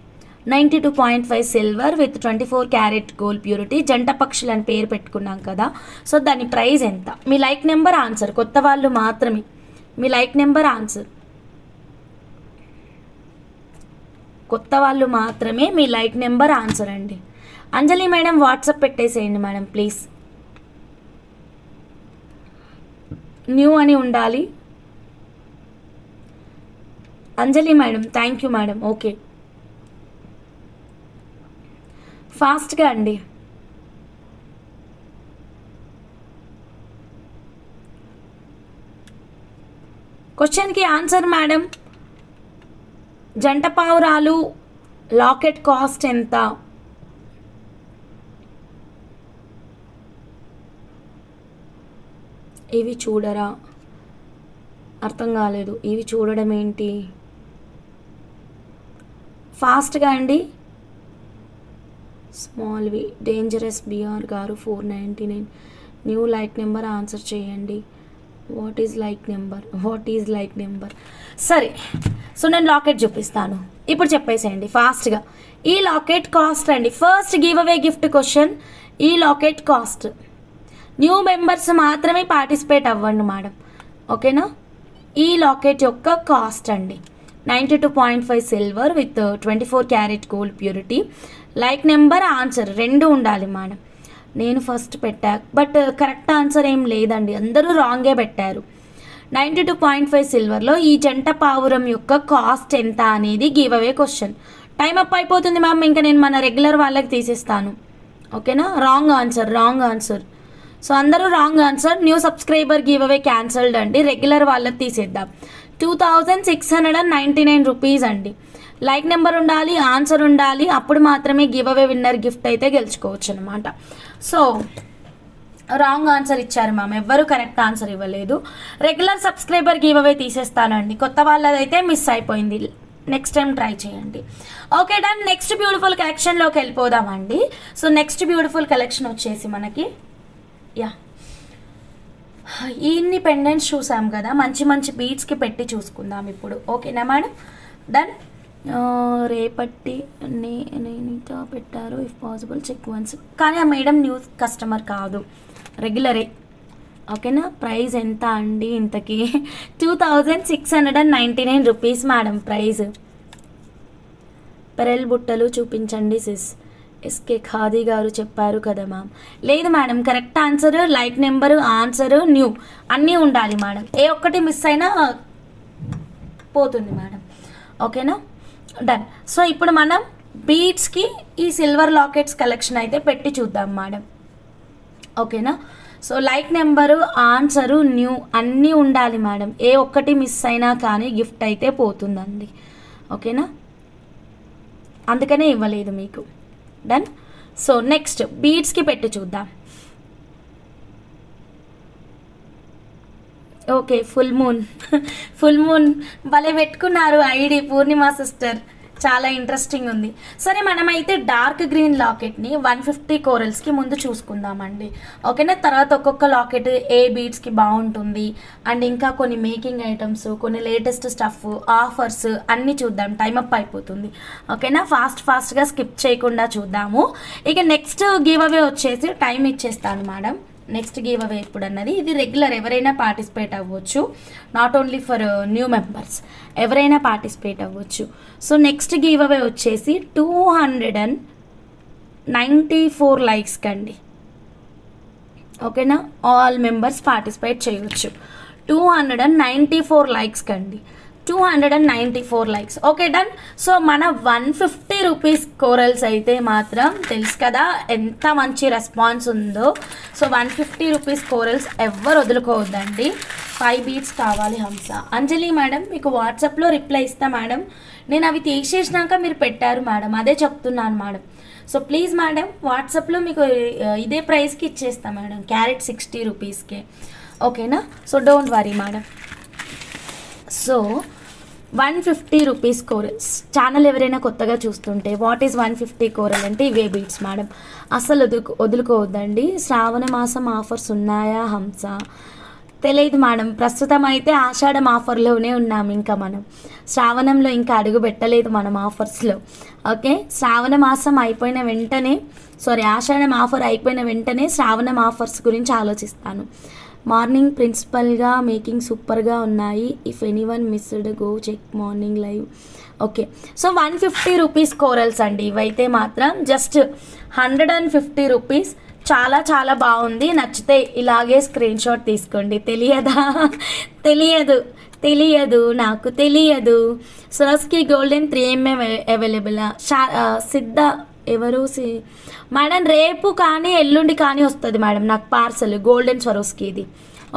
92.5 silver with 24 carat gold purity. జంట పక్షులు అని పేరు పెట్టుకున్నాం కదా. సో దాని ప్రైస్ ఎంత? మీ లైక్ నెంబర్ ఆన్సర్. కొత్త వాళ్ళు మాత్రమే. మీ లైక్ నెంబర్ ఆన్సర్. కొత్త వాళ్ళు మాత్రమే మీ లైక్ నెంబర్ ఆన్సర్ అండి. అంజలి మేడం వాట్సాప్ పెట్టేసేయండి మేడం ప్లీజ్. న్యూ అని ఉండాలి. Anjali madam, thank you madam. Okay, ఫాస్ట్గా అండి. క్వశ్చన్కి ఆన్సర్ మేడం. జంట పావురాలు లాకెట్ కాస్ట్ ఎంత? ఇవి చూడరా? అర్థం కాలేదు. ఇవి చూడడం ఏంటి? ఫాస్ట్గా అండి. స్మాల్వి. డేంజరస్ బిఆర్ గారు 499. న్యూ లైక్ నెంబర్ ఆన్సర్ చేయండి. What is like number? What is like number? సరే, సో నేను లాకెట్ చూపిస్తాను. ఇప్పుడు చెప్పేసేయండి ఫాస్ట్గా. ఈ లాకెట్ కాస్ట్ అండి. First give away gift question. ఈ లాకెట్ కాస్ట్. న్యూ మెంబర్స్ మాత్రమే పార్టిసిపేట్ అవ్వండి మేడం. ఓకేనా? ఈ లాకెట్ యొక్క కాస్ట్ అండి 92.5 silver with 24 carat gold purity. Like number answer రెండు ఉండాలి మేడం. నేను ఫస్ట్ పెట్టా, బట్ కరెక్ట్ ఆన్సర్ ఏం లేదండి, అందరూ రాంగే పెట్టారు. 92.5 సిల్వర్లో ఈ జంట పావురం యొక్క కాస్ట్ ఎంత అనేది give away question. Time up అయిపోతుంది మ్యామ్, ఇంకా నేను మన రెగ్యులర్ వాళ్ళకి తీసేస్తాను. ఓకేనా? Wrong answer. సో అందరూ wrong answer. New subscriber give అవే క్యాన్సల్డ్ అండి. రెగ్యులర్ వాళ్ళకి తీసేద్దాం. 2699 రూపీస్ అండి. లైక్ నెంబర్ ఉండాలి, ఆన్సర్ ఉండాలి, అప్పుడు మాత్రమే గివ్ అవే విన్నర్ గిఫ్ట్ అయితే గెలుచుకోవచ్చు అనమాట. సో రాంగ్ ఆన్సర్ ఇచ్చారు మ్యామ్, ఎవ్వరు కరెక్ట్ ఆన్సర్ ఇవ్వలేదు. రెగ్యులర్ సబ్స్క్రైబర్ గివ్ అవే తీసేస్తానండి. కొత్త వాళ్ళదైతే మిస్ అయిపోయింది, నెక్స్ట్ టైం ట్రై చేయండి. Okay done. నెక్స్ట్ బ్యూటిఫుల్ కలెక్షన్లోకి వెళ్ళిపోదామండి. సో నెక్స్ట్ బ్యూటిఫుల్ కలెక్షన్ వచ్చేసి మనకి ఇన్ని పెండెంట్స్ చూసాం కదా, మంచి మంచి బీట్స్కి పెట్టి చూసుకుందాం ఇప్పుడు. ఓకేనా మేడం? డన్. రేపటి నేనితో పెట్టారు, ఇఫ్ పాసిబుల్ చెక్ వన్స్. కానీ ఆ మేడం న్యూ కస్టమర్ కాదు, రెగ్యులరే. ఓకేనా? ప్రైస్ ఎంత అండి ఇంతకీ? 2699 రూపీస్ మేడం ప్రైజ్. పెరల్ బుట్టలు చూపించండి సిస్. ఎస్కే ఖాదీ గారు చెప్పారు కదా మ్యామ్. లేదు madam, correct answer, like number, answer, new అన్నీ ఉండాలి మేడం. ఏ ఒక్కటి మిస్ అయినా పోతుంది మేడం. ఓకేనా? డన్. సో ఇప్పుడు మనం బీడ్స్కి ఈ సిల్వర్ లాకెట్స్ కలెక్షన్ అయితే పెట్టి చూద్దాం మేడం. ఓకేనా? So like number, answer, new అన్నీ ఉండాలి మేడం. ఏ ఒక్కటి మిస్ అయినా కానీ గిఫ్ట్ అయితే పోతుందండి. ఓకేనా? అందుకనే ఇవ్వలేదు మీకు. డన్. సో నెక్స్ట్ బీడ్స్కి పెట్టి చూద్దాం. ఓకే, ఫుల్ మూన్ భలే పెట్టుకున్నారు ఐడి పూర్ణిమ సిస్టర్, చాలా ఇంట్రెస్టింగ్ ఉంది. సరే, మనమైతే డార్క్ గ్రీన్ లాకెట్ని 150 కోరల్స్కి ముందు చూసుకుందామండి. ఓకేనా? తర్వాత ఒక్కొక్క లాకెట్ ఏ బీడ్స్కి బాగుంటుంది అండ్ ఇంకా కొన్ని మేకింగ్ ఐటమ్స్, కొన్ని లేటెస్ట్ స్టఫ్, ఆఫర్స్ అన్నీ చూద్దాం. టైం అప్ అయిపోతుంది. ఓకేనా? ఫాస్ట్గా స్కిప్ చేయకుండా చూద్దాము. ఇక నెక్స్ట్ గివ్ అవే వచ్చేసి టైం ఇచ్చేస్తాను మేడం. నెక్స్ట్ గివ్ అవే ఇప్పుడు అన్నది ఇది రెగ్యులర్ ఎవరైనా పార్టిసిపేట్ అవ్వచ్చు, not only for new members, ఎవరైనా పార్టిసిపేట్ అవ్వచ్చు. సో నెక్స్ట్ గివ్ అవే వచ్చేసి 294 లైక్స్ కండి. ఓకేనా? ఆల్ మెంబర్స్ పార్టిసిపేట్ చేయవచ్చు. 294 లైక్స్ కండి, 294 లైక్స్. Okay done. సో మన 150 రూపీస్ కోరల్స్ అయితే మాత్రం తెలుసు కదా ఎంత మంచి రెస్పాన్స్ ఉందో. సో 150 రూపీస్ కోరల్స్ ఎవ్వరు వదులుకోవద్దండి. 5 బీట్స్ కావాలి హంస. అంజలి మేడం మీకు వాట్సాప్లో రిప్లై ఇస్తా మేడం. నేను అవి తీసేసినాక మీరు పెట్టారు మేడం, అదే చెప్తున్నాను మేడం. సో ప్లీజ్ మేడం వాట్సాప్లో మీకు ఇదే ప్రైస్కి ఇచ్చేస్తా మేడం, క్యారెట్ 60 రూపీస్కే. ఓకేనా? So don't worry madam. So 150 rupees corals. Channel ఎవరైనా కొత్తగా చూస్తుంటే వాట్ ఈజ్ 150 కోరల్ అంటే ఇవే బీట్స్ మేడం, అస్సలు వదులుకోవద్దండి. శ్రావణ మాసం ఆఫర్స్ ఉన్నాయా హంస? తెలియదు మేడం, ప్రస్తుతం అయితే ఆషాఢం ఆఫర్లోనే ఉన్నాం. ఇంకా మనం శ్రావణంలో ఇంకా అడుగు పెట్టలేదు మనం ఆఫర్స్లో. ఓకే, శ్రావణ మాసం అయిపోయిన వెంటనే ఆషాఢం ఆఫర్ అయిపోయిన వెంటనే శ్రావణం ఆఫర్స్ గురించి ఆలోచిస్తాను. మార్నింగ్ ప్రిన్సిపల్గా మేకింగ్ సూపర్గా ఉన్నాయి. If anyone missed go check morning live. Okay, so 150 rupees corals అండి ఇవైతే మాత్రం. Just 150 rupees. చాలా చాలా బాగుంది. నచ్చితే ఇలాగే స్క్రీన్ షాట్ తీసుకోండి. తెలియదు నాకు తెలియదు. సరస్కి గోల్డెన్ 3mm అవైలబుల్. సిద్ధ ఎవరు మేడం? రేపు కానీ ఎల్లుండి కానీ వస్తుంది మేడం నాకు పార్సల్ గోల్డెన్ స్వరోస్కి ఇది.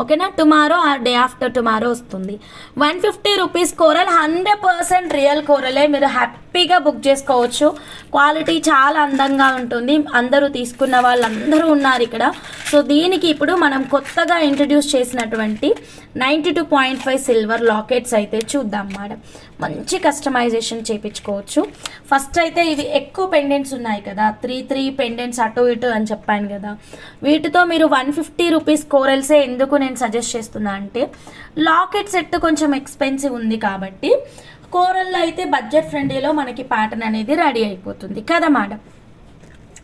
ఓకేనా? Tomorrow or day after tomorrow వస్తుంది. 150 రూపీస్ కోరల్, 100% రియల్ కోరలే. మీరు హ్యాపీగా బుక్ చేసుకోవచ్చు. క్వాలిటీ చాలా అందంగా ఉంటుంది. అందరూ తీసుకున్న వాళ్ళందరూ ఉన్నారు ఇక్కడ. సో దీనికి ఇప్పుడు మనం కొత్తగా ఇంట్రడ్యూస్ చేసినటువంటి 92.5 సిల్వర్ లాకెట్స్ అయితే చూద్దాం మేడం. మంచి కస్టమైజేషన్ చేయించుకోవచ్చు. ఫస్ట్ అయితే ఇవి ఎక్కువ పెండెంట్స్ ఉన్నాయి కదా, 3 పెండెంట్స్ అటు ఇటు అని చెప్పాను కదా, వీటితో మీరు 150 రూపీస్ కోరల్సే ఎందుకు నేను సజెస్ట్ చేస్తున్నా అంటే, లాకెట్ సెట్ కొంచెం ఎక్స్పెన్సివ్ ఉంది కాబట్టి కోరల్లో అయితే బడ్జెట్ ఫ్రెండ్లీలో మనకి ప్యాటర్న్ అనేది రెడీ అయిపోతుంది కదా మేడం.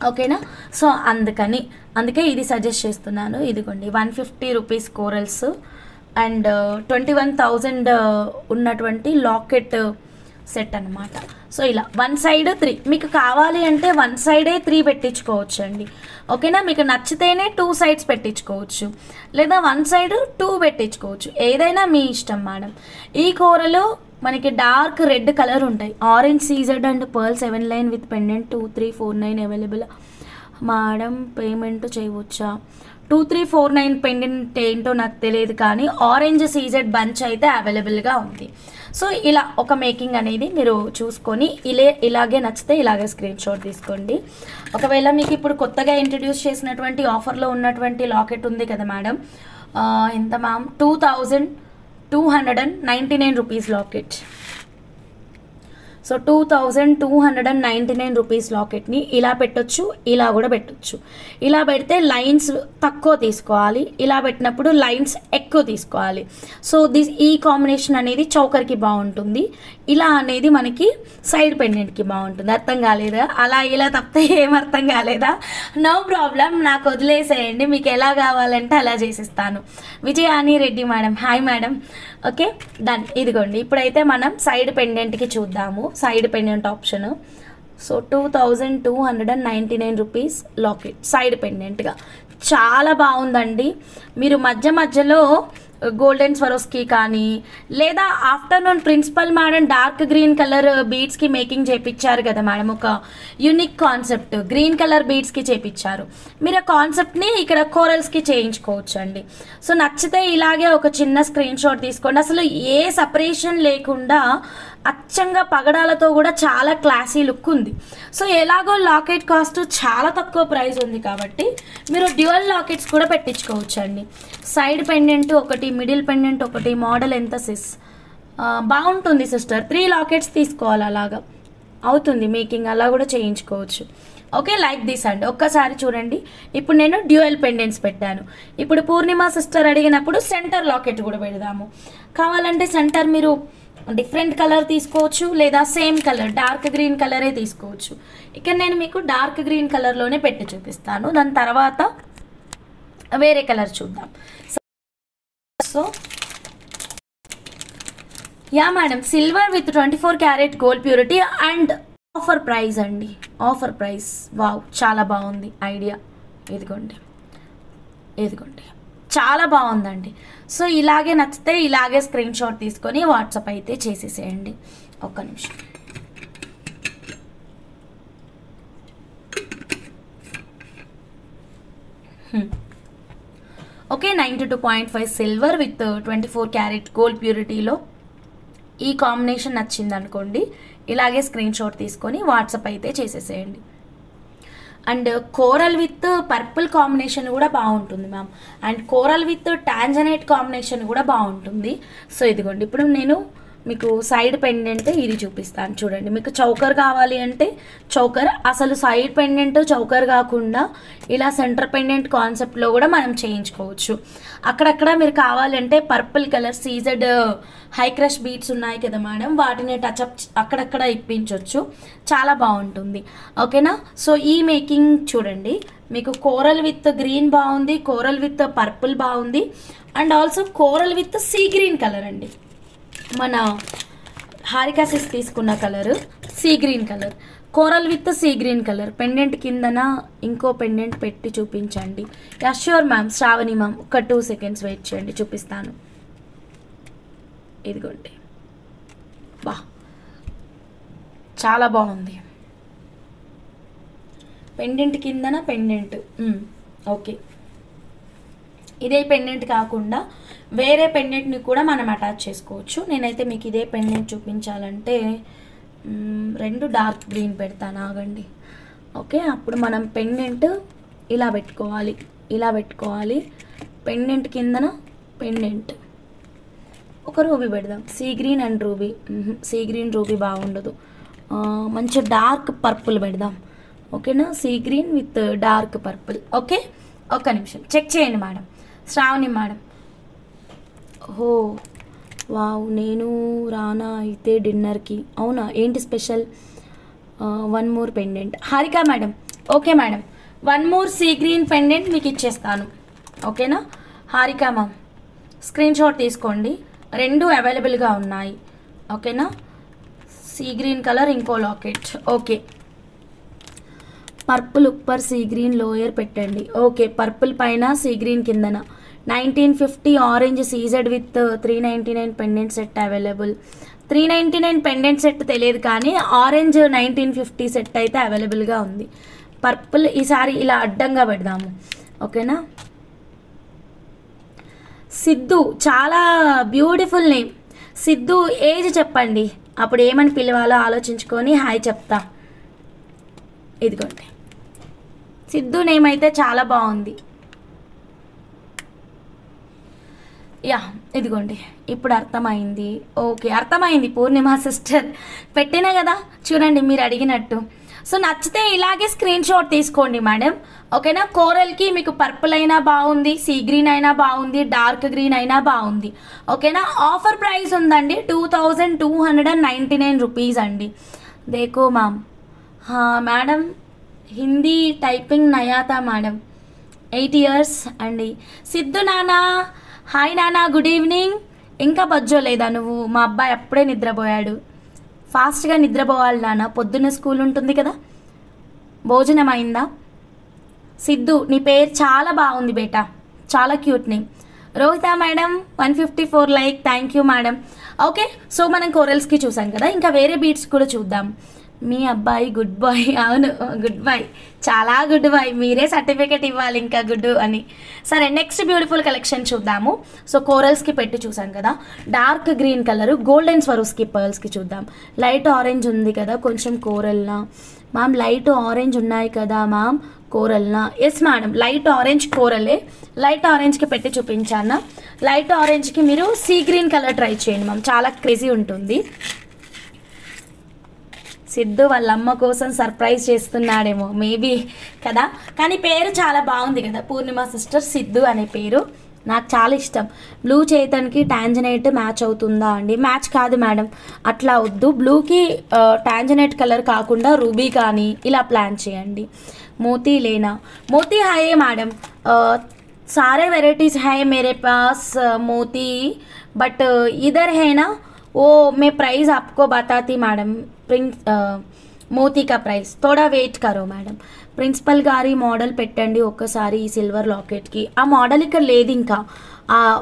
ఓకేనా? సో అందుకే ఇది సజెస్ట్ చేస్తున్నాను. ఇదిగోండి 150 రూపీస్ కోరల్స్ అండ్ 21,000 ఉన్నటువంటి లాకెట్ సెట్ అనమాట. సో ఇలా 1 సైడ్ 3 మీకు కావాలి అంటే 1 సైడే 3 పెట్టించుకోవచ్చు అండి. ఓకేనా? మీకు నచ్చితేనే 2 సైడ్స్ పెట్టించుకోవచ్చు, లేదా 1 సైడ్ 2 పెట్టించుకోవచ్చు, ఏదైనా మీ ఇష్టం మేడం. ఈ కూరలో మనకి డార్క్ రెడ్ కలర్ ఉంటాయి. Orange CZ and pearl 7 line with pendant 2349 available. Madam payment చేయవచ్చా? 2349 పెండెంట్ ఏంటో నాకు తెలియదు, కానీ ఆరెంజ్ సీజెడ్ బంచ్ అయితే అవైలబుల్గా ఉంది. సో ఇలా ఒక మేకింగ్ అనేది మీరు చూసుకొని ఇలాగే నచ్చితే ఇలాగే స్క్రీన్ షాట్ తీసుకోండి. ఒకవేళ మీకు ఇప్పుడు కొత్తగా ఇంట్రడ్యూస్ చేసినటువంటి ఆఫర్లో ఉన్నటువంటి లాకెట్ ఉంది కదా మేడం, ఎంత ma'am, 2299 rupees locket. So 2299 rupees లాకెట్ని ఇలా పెట్టొచ్చు, ఇలా కూడా పెట్టొచ్చు. ఇలా పెడితే లైన్స్ తక్కువ తీసుకోవాలి, ఇలా పెట్టినప్పుడు లైన్స్ ఎక్కువ తీసుకోవాలి. సో ఈ కాంబినేషన్ అనేది చౌకర్కి బాగుంటుంది, ఇలా అనేది మనకి సైడ్ పెండెంట్కి బాగుంటుంది. అర్థం కాలేదా? అలా ఇలా తప్పితే ఏం అర్థం కాలేదా? నో ప్రాబ్లం, నాకు వదిలేసేయండి, మీకు ఎలా కావాలంటే అలా చేసిస్తాను. Vijayani Reddy madam, hi madam. Okay done. ఇదిగోండి, ఇప్పుడైతే మనం సైడ్ పెండెంట్కి చూద్దాము. Side pendant option. So 2299 rupees locket side పెండెంట్గా చాలా బాగుందండి. మీరు మధ్యలో గోల్డెన్ స్వరోస్కి కానీ, లేదా afternoon principal madam dark green colour బీడ్స్కి మేకింగ్ చేయించారు కదా మేడం, ఒక యూనిక్ కాన్సెప్ట్ గ్రీన్ కలర్ బీడ్స్కి చేయించారు. మీరు ఆ కాన్సెప్ట్ని ఇక్కడ కోరల్స్కి చేయించుకోవచ్చు అండి. సో నచ్చితే ఇలాగే ఒక చిన్న స్క్రీన్ షాట్ తీసుకోండి. అసలు ఏ సపరేషన్ లేకుండా అచ్చంగా పగడాలతో కూడా చాలా క్లాసీ లుక్ ఉంది. సో ఎలాగో లాకెట్ కాస్ట్ చాలా తక్కువ ప్రైస్ ఉంది కాబట్టి మీరు డ్యూయల్ లాకెట్స్ కూడా పెట్టించుకోవచ్చు అండి. సైడ్ పెండెంట్ ఒకటి, మిడిల్ పెండెంట్ ఒకటి. మోడల్ ఎంత సిస్? బాగుంటుంది సిస్టర్. 3 లాకెట్స్ తీసుకోవాలి, అలాగా అవుతుంది మేకింగ్, అలా కూడా చేయించుకోవచ్చు. ఓకే, లైక్ దిస్ అండి. ఒక్కసారి చూడండి, ఇప్పుడు నేను డ్యూయల్ పెండెంట్స్ పెట్టాను. ఇప్పుడు పూర్ణిమ సిస్టర్ అడిగినప్పుడు సెంటర్ లాకెట్ కూడా పెడదాము. కావాలంటే సెంటర్ మీరు డిఫరెంట్ కలర్ తీసుకోవచ్చు, లేదా సేమ్ కలర్ డార్క్ గ్రీన్ కలరే తీసుకోవచ్చు. ఇక్కడ నేను మీకు డార్క్ గ్రీన్ కలర్లోనే పెట్టి చూపిస్తాను, దాని తర్వాత వేరే కలర్ చూద్దాం. So yeah madam, silver with 24 carat gold purity and offer price అండి. ఆఫర్ ప్రైస్, వావ్, చాలా బాగుంది ఐడియా. ఇదిగోండి చాలా బాగుందండి. సో ఇలాగే నచ్చితే ఇలాగే స్క్రీన్ షాట్ తీసుకొని వాట్సాప్ అయితే చేసేసేయండి. ఒక్క నిమిషం. Okay, 92.5 silver with 24 carat gold ప్యూరిటీలో ఈ కాంబినేషన్ నచ్చింది అనుకోండి, ఇలాగే స్క్రీన్ షాట్ తీసుకొని వాట్సాప్ అయితే చేసేసేయండి. And coral with purple combination కూడా బాగుంటుంది ma'am, and coral with tanzanite combination కూడా బాగుంటుంది. సో ఇదిగోండి, ఇప్పుడు నేను మీకు సైడ్ పెండెంట్ ఇది చూపిస్తాను చూడండి. మీకు చౌకర్ కావాలి అంటే చౌకర్, అసలు సైడ్ పెండెంట్ చౌకర్ కాకుండా ఇలా సెంటర్ పెండెంట్ కాన్సెప్ట్లో కూడా మనం చేయించుకోవచ్చు. అక్కడక్కడ మీరు కావాలంటే purple colour CZ high crush beads ఉన్నాయి కదా మేడం, వాటిని టచ్అప్ అక్కడక్కడ ఇప్పించవచ్చు, చాలా బాగుంటుంది. ఓకేనా? సో ఈ మేకింగ్ చూడండి, మీకు కోరల్ విత్ గ్రీన్ బాగుంది, కోరల్ విత్ పర్పుల్ బాగుంది, and also coral with sea green colour అండి. మన హారికా సిస్ తీసుకున్న colour sea green colour, coral with sea green colour. Pendant కిందన ఇంకో పెండెంట్ పెట్టి చూపించండి. యష్యూర్ మ్యామ్, శ్రావణి మ్యామ్, ఒక 2 సెకండ్స్ వెయిట్ చేయండి, చూపిస్తాను. ఇదిగోండి, బా చాలా బాగుంది. పెండెంట్ కిందన పెండెంట్. ఓకే, ఇదే పెండెంట్ కాకుండా వేరే పెండెంట్ని కూడా మనం అటాచ్ చేసుకోవచ్చు. నేనైతే మీకు ఇదే పెండెంట్ చూపించాలంటే 2 డార్క్ గ్రీన్ పెడతాను, ఆగండి. ఓకే, అప్పుడు మనం పెండెంట్ ఇలా పెట్టుకోవాలి, ఇలా పెట్టుకోవాలి. పెండెంట్ కిందన పెండెంట్ ఒక రూబీ పెడదాం, sea green and ruby. Sea green ruby బాగుండదు, మంచి డార్క్ పర్పుల్ పెడదాం. ఓకేనా? Sea green with dark purple. Okay, ఒక్క నిమిషం చెక్ చేయండి మేడం. శ్రావణి మేడం, ఓహో వావ్, నేను రానా అయితే డిన్నర్కి. అవునా, ఏంటి special? 1 more pendant. Harika madam, okay madam, 1 more sea green pendant మీకు ఇచ్చేస్తాను. ఓకేనా? హారిక మ్యామ్, స్క్రీన్ షాట్ తీసుకోండి, 2 అవైలబుల్గా ఉన్నాయి. ఓకేనా? సీ గ్రీన్ కలర్ ఇంకో లాకెట్. ఓకే, పర్పుల్ ఉప్పర్ సీ గ్రీన్ లోయర్ పెట్టండి. ఓకే, పర్పుల్ పైన సీ గ్రీన్ కిందన 1950 orange CZ with 399 pendant set available. 399 pendant set తెలియదు కానీ ఆరెంజ్ 1950 సెట్ అయితే అవైలబుల్గా ఉంది. పర్పుల్ ఈసారి ఇలా అడ్డంగా పెడదాము, ఓకేనా. సిద్ధు, చాలా బ్యూటిఫుల్ నేమ్. సిద్ధు ఏజ్ చెప్పండి, అప్పుడు ఏమని పిలవాలో ఆలోచించుకొని హాయ్ చెప్తా. ఇదిగోండి, సిద్ధు నేమ్ అయితే చాలా బాగుంది. యా, ఇదిగోండి ఇప్పుడు అర్థమైంది. ఓకే, అర్థమైంది. పూర్ణిమ సిస్టర్ పెట్టినా కదా చూడండి మీరు అడిగినట్టు. సో నచ్చితే ఇలాగే స్క్రీన్ షాట్ తీసుకోండి మేడం, ఓకేనా. కోరల్కి మీకు పర్పుల్ అయినా బాగుంది, సీ గ్రీన్ అయినా బాగుంది, డార్క్ గ్రీన్ అయినా బాగుంది, ఓకేనా. ఆఫర్ ప్రైస్ ఉందండి 2299 రూపీస్ అండి. దేకో మ్యామ్. మేడం హిందీ టైపింగ్ నయాతా మేడం, 8 years అండి. సిద్ధు నానా, హాయ్ నానా, గుడ్ ఈవినింగ్. ఇంకా బజ్జోలేదా నువ్వు? మా అబ్బాయి అప్పుడే నిద్రపోయాడు. ఫాస్ట్గా నిద్రపోవాలి నాన్న, పొద్దున్న స్కూల్ ఉంటుంది కదా. భోజనం అయిందా? సిద్ధు నీ పేరు చాలా బాగుంది బేటా, చాలా cute name. Rohita madam 154 like, thank you madam. Okay, so మనం కోరల్స్కి చూసాం కదా, ఇంకా వేరే బీట్స్ కూడా చూద్దాం. మీ అబ్బాయి గుడ్ బాయ్. అవును, గుడ్ బాయ్, చాలా గుడ్ బాయ్. మీరే సర్టిఫికేట్ ఇవ్వాలి ఇంకా గుడ్ అని. సరే, నెక్స్ట్ బ్యూటిఫుల్ కలెక్షన్ చూద్దాము. సో కోరల్స్కి పెట్టి చూసాం కదా, డార్క్ గ్రీన్ కలర్ గోల్డెన్ స్వరూస్కి పర్ల్స్కి చూద్దాం. లైట్ ఆరెంజ్ ఉంది కదా కొంచెం కోరల్నా మ్యామ్, లైట్ ఆరెంజ్ ఉన్నాయి కదా మ్యామ్ కోరల్నా? ఎస్ మేడం, లైట్ ఆరెంజ్ కోరలే. లైట్ ఆరెంజ్కి పెట్టి చూపించాను. లైట్ ఆరెంజ్కి మీరు సీ గ్రీన్ కలర్ ట్రై చేయండి మ్యామ్, చాలా క్రేజీ ఉంటుంది. సిద్ధు వాళ్ళ అమ్మ కోసం సర్ప్రైజ్ చేస్తున్నాడేమో మేబీ కదా, కానీ పేరు చాలా బాగుంది కదా పూర్ణిమ సిస్టర్. సిద్ధు అనే పేరు నాకు చాలా ఇష్టం. బ్లూ చేతన్కి టాంజనైట్ మ్యాచ్ అవుతుందా అండి? మ్యాచ్ కాదు మేడం, అట్లా వద్దు. బ్లూకి టాంజనైట్ కలర్ కాకుండా రూబీ కానీ ఇలా ప్లాన్ చేయండి. మోతీ లేనా? మోతీ హాయ్ मैडम, सारे वेराइटीज़ है मेरे पास मोती, बट इधर है ना वो मैं प्राइस आपको बताती मैडम. మోతీ కా ప్రైస్ థోడా వెయిట్ కరో మేడం. ప్రిన్సిపల్ గారి మోడల్ పెట్టండి ఒక్కసారి ఈ సిల్వర్ లాకెట్కి. ఆ మోడల్ ఇక్కడ లేదు ఇంకా.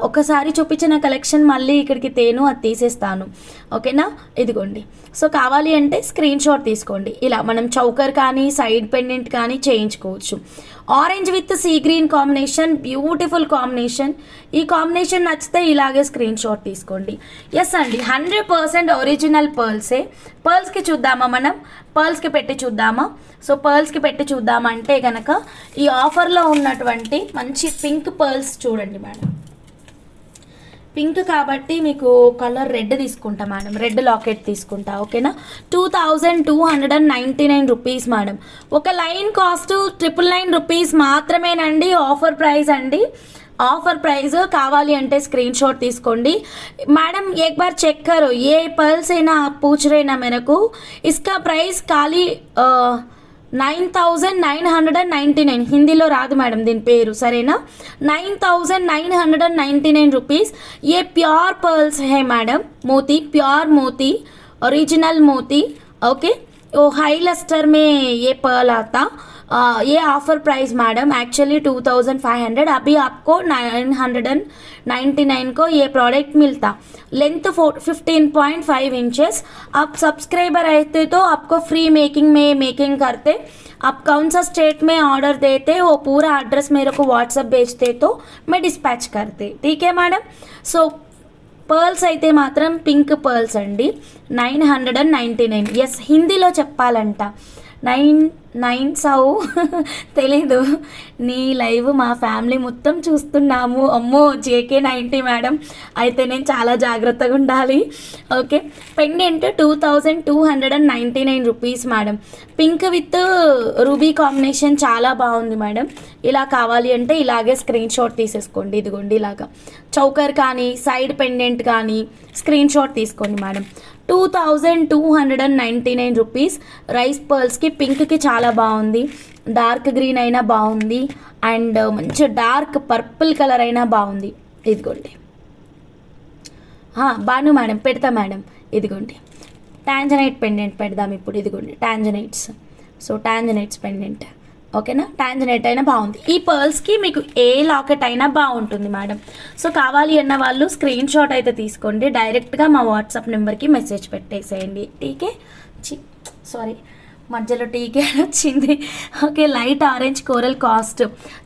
ఒకసారి చూపించిన కలెక్షన్ మళ్ళీ ఇక్కడికి తేను, అది తీసేస్తాను, ఓకేనా. ఇదిగోండి, సో కావాలి అంటే స్క్రీన్ షాట్ తీసుకోండి. ఇలా మనం చౌకర్ కానీ సైడ్ పెండెంట్ కానీ చేయించుకోవచ్చు. Orange with sea green combination, beautiful combination. ఈ కాంబినేషన్ నచ్చితే ఇలాగే స్క్రీన్ షాట్ తీసుకోండి. ఎస్ అండి, 100% ఒరిజినల్ పర్ల్సే. పర్ల్స్కి చూద్దామా మనం? పర్ల్స్కి పెట్టి చూద్దామా? సో పర్ల్స్కి పెట్టి చూద్దామంటే కనుక ఈ ఆఫర్లో ఉన్నటువంటి మంచి పింక్ పర్ల్స్ చూడండి మేడం. పింక్ కాబట్టి మీకు కలర్ రెడ్ తీసుకుంటా మేడం, రెడ్ లాకెట్ తీసుకుంటా, ఓకేనా. 2299 రూపీస్ మేడం. ఒక లైన్ కాస్ట్ 999 రూపీస్ మాత్రమేనండి. ఆఫర్ ప్రైస్ అండి, ఆఫర్ ప్రైస్. కావాలి అంటే స్క్రీన్ షాట్ తీసుకోండి मैडम. एक बार चेक करो ये पर्ल्स है ना, आप पूछ रहे ना मेरे को, इसका प्राइस खाली 9999. హిందీలో రాదు మేడం దీని పేరు, సరేనా. 9999 రూపీస్. ये प्योर पर्ल्स है मैडम, मोती, प्योर मोती, ओरिजिनल मोती, ओके. वो हाई लस्टर में ये पर्ल आता. ये ऑफर प्राइस मैडम एक्चुअली 2500, अभी आपको 999 को ये प्रोडक्ट मिलता. Length 15.5 inches. आप सब्सक्राइबर रहते तो आपको फ्री मेकिंग में मेकिंग करते. आप कौन सा स्टेट में ऑर्डर देते वो पूरा एड्रेस मेरे को व्हाट्सएप भेजते तो मैं डिस्पैच करते, ठीक है मैडम. सो పర్ల్స్ అయితే మాత్రం పింక్ పర్ల్స్ అండి, 999. ఎస్, హిందీలో చెప్పాలంట 900 తెలీదు. నీ లైవ్ మా ఫ్యామిలీ మొత్తం చూస్తున్నాము. అమ్మో JK90 మేడం, అయితే నేను చాలా జాగ్రత్తగా ఉండాలి, okay. Pendant 2299 rupees madam. Pink with ruby combination చాలా బాగుంది మేడం. ఇలా కావాలి అంటే ఇలాగే స్క్రీన్ షాట్ తీసేసుకోండి. ఇదిగోండి ఇలాగా చౌకర్ కానీ సైడ్ పెండెంట్ కానీ స్క్రీన్ షాట్ తీసుకోండి మేడం. 2299 రూపీస్. రైస్ పర్ల్స్కి పింక్కి చాలా బాగుంది, డార్క్ గ్రీన్ అయినా బాగుంది, అండ్ మంచి డార్క్ పర్పుల్ కలర్ అయినా బాగుంది. ఇదిగోండి బాను మేడం, పెడతా మేడం. ఇదిగోండి టాంజనైట్ పెండెంట్ పెడదాం ఇప్పుడు. ఇదిగోండి టాంజనైట్స్. సో టాంజనైట్స్ పెండెంట్ ఓకేనా, టాంజనైట్ అయినా బాగుంది. ఈ పర్ల్స్కి మీకు ఏ లాకెట్ అయినా బాగుంటుంది మేడం. సో కావాలి అన్న వాళ్ళు స్క్రీన్ షాట్ అయితే తీసుకోండి, డైరెక్ట్గా మా వాట్సాప్ నెంబర్కి మెసేజ్ పెట్టేసేయండి. టీకే సారీ మధ్యలో టీకే వచ్చింది. Okay, light orange coral cost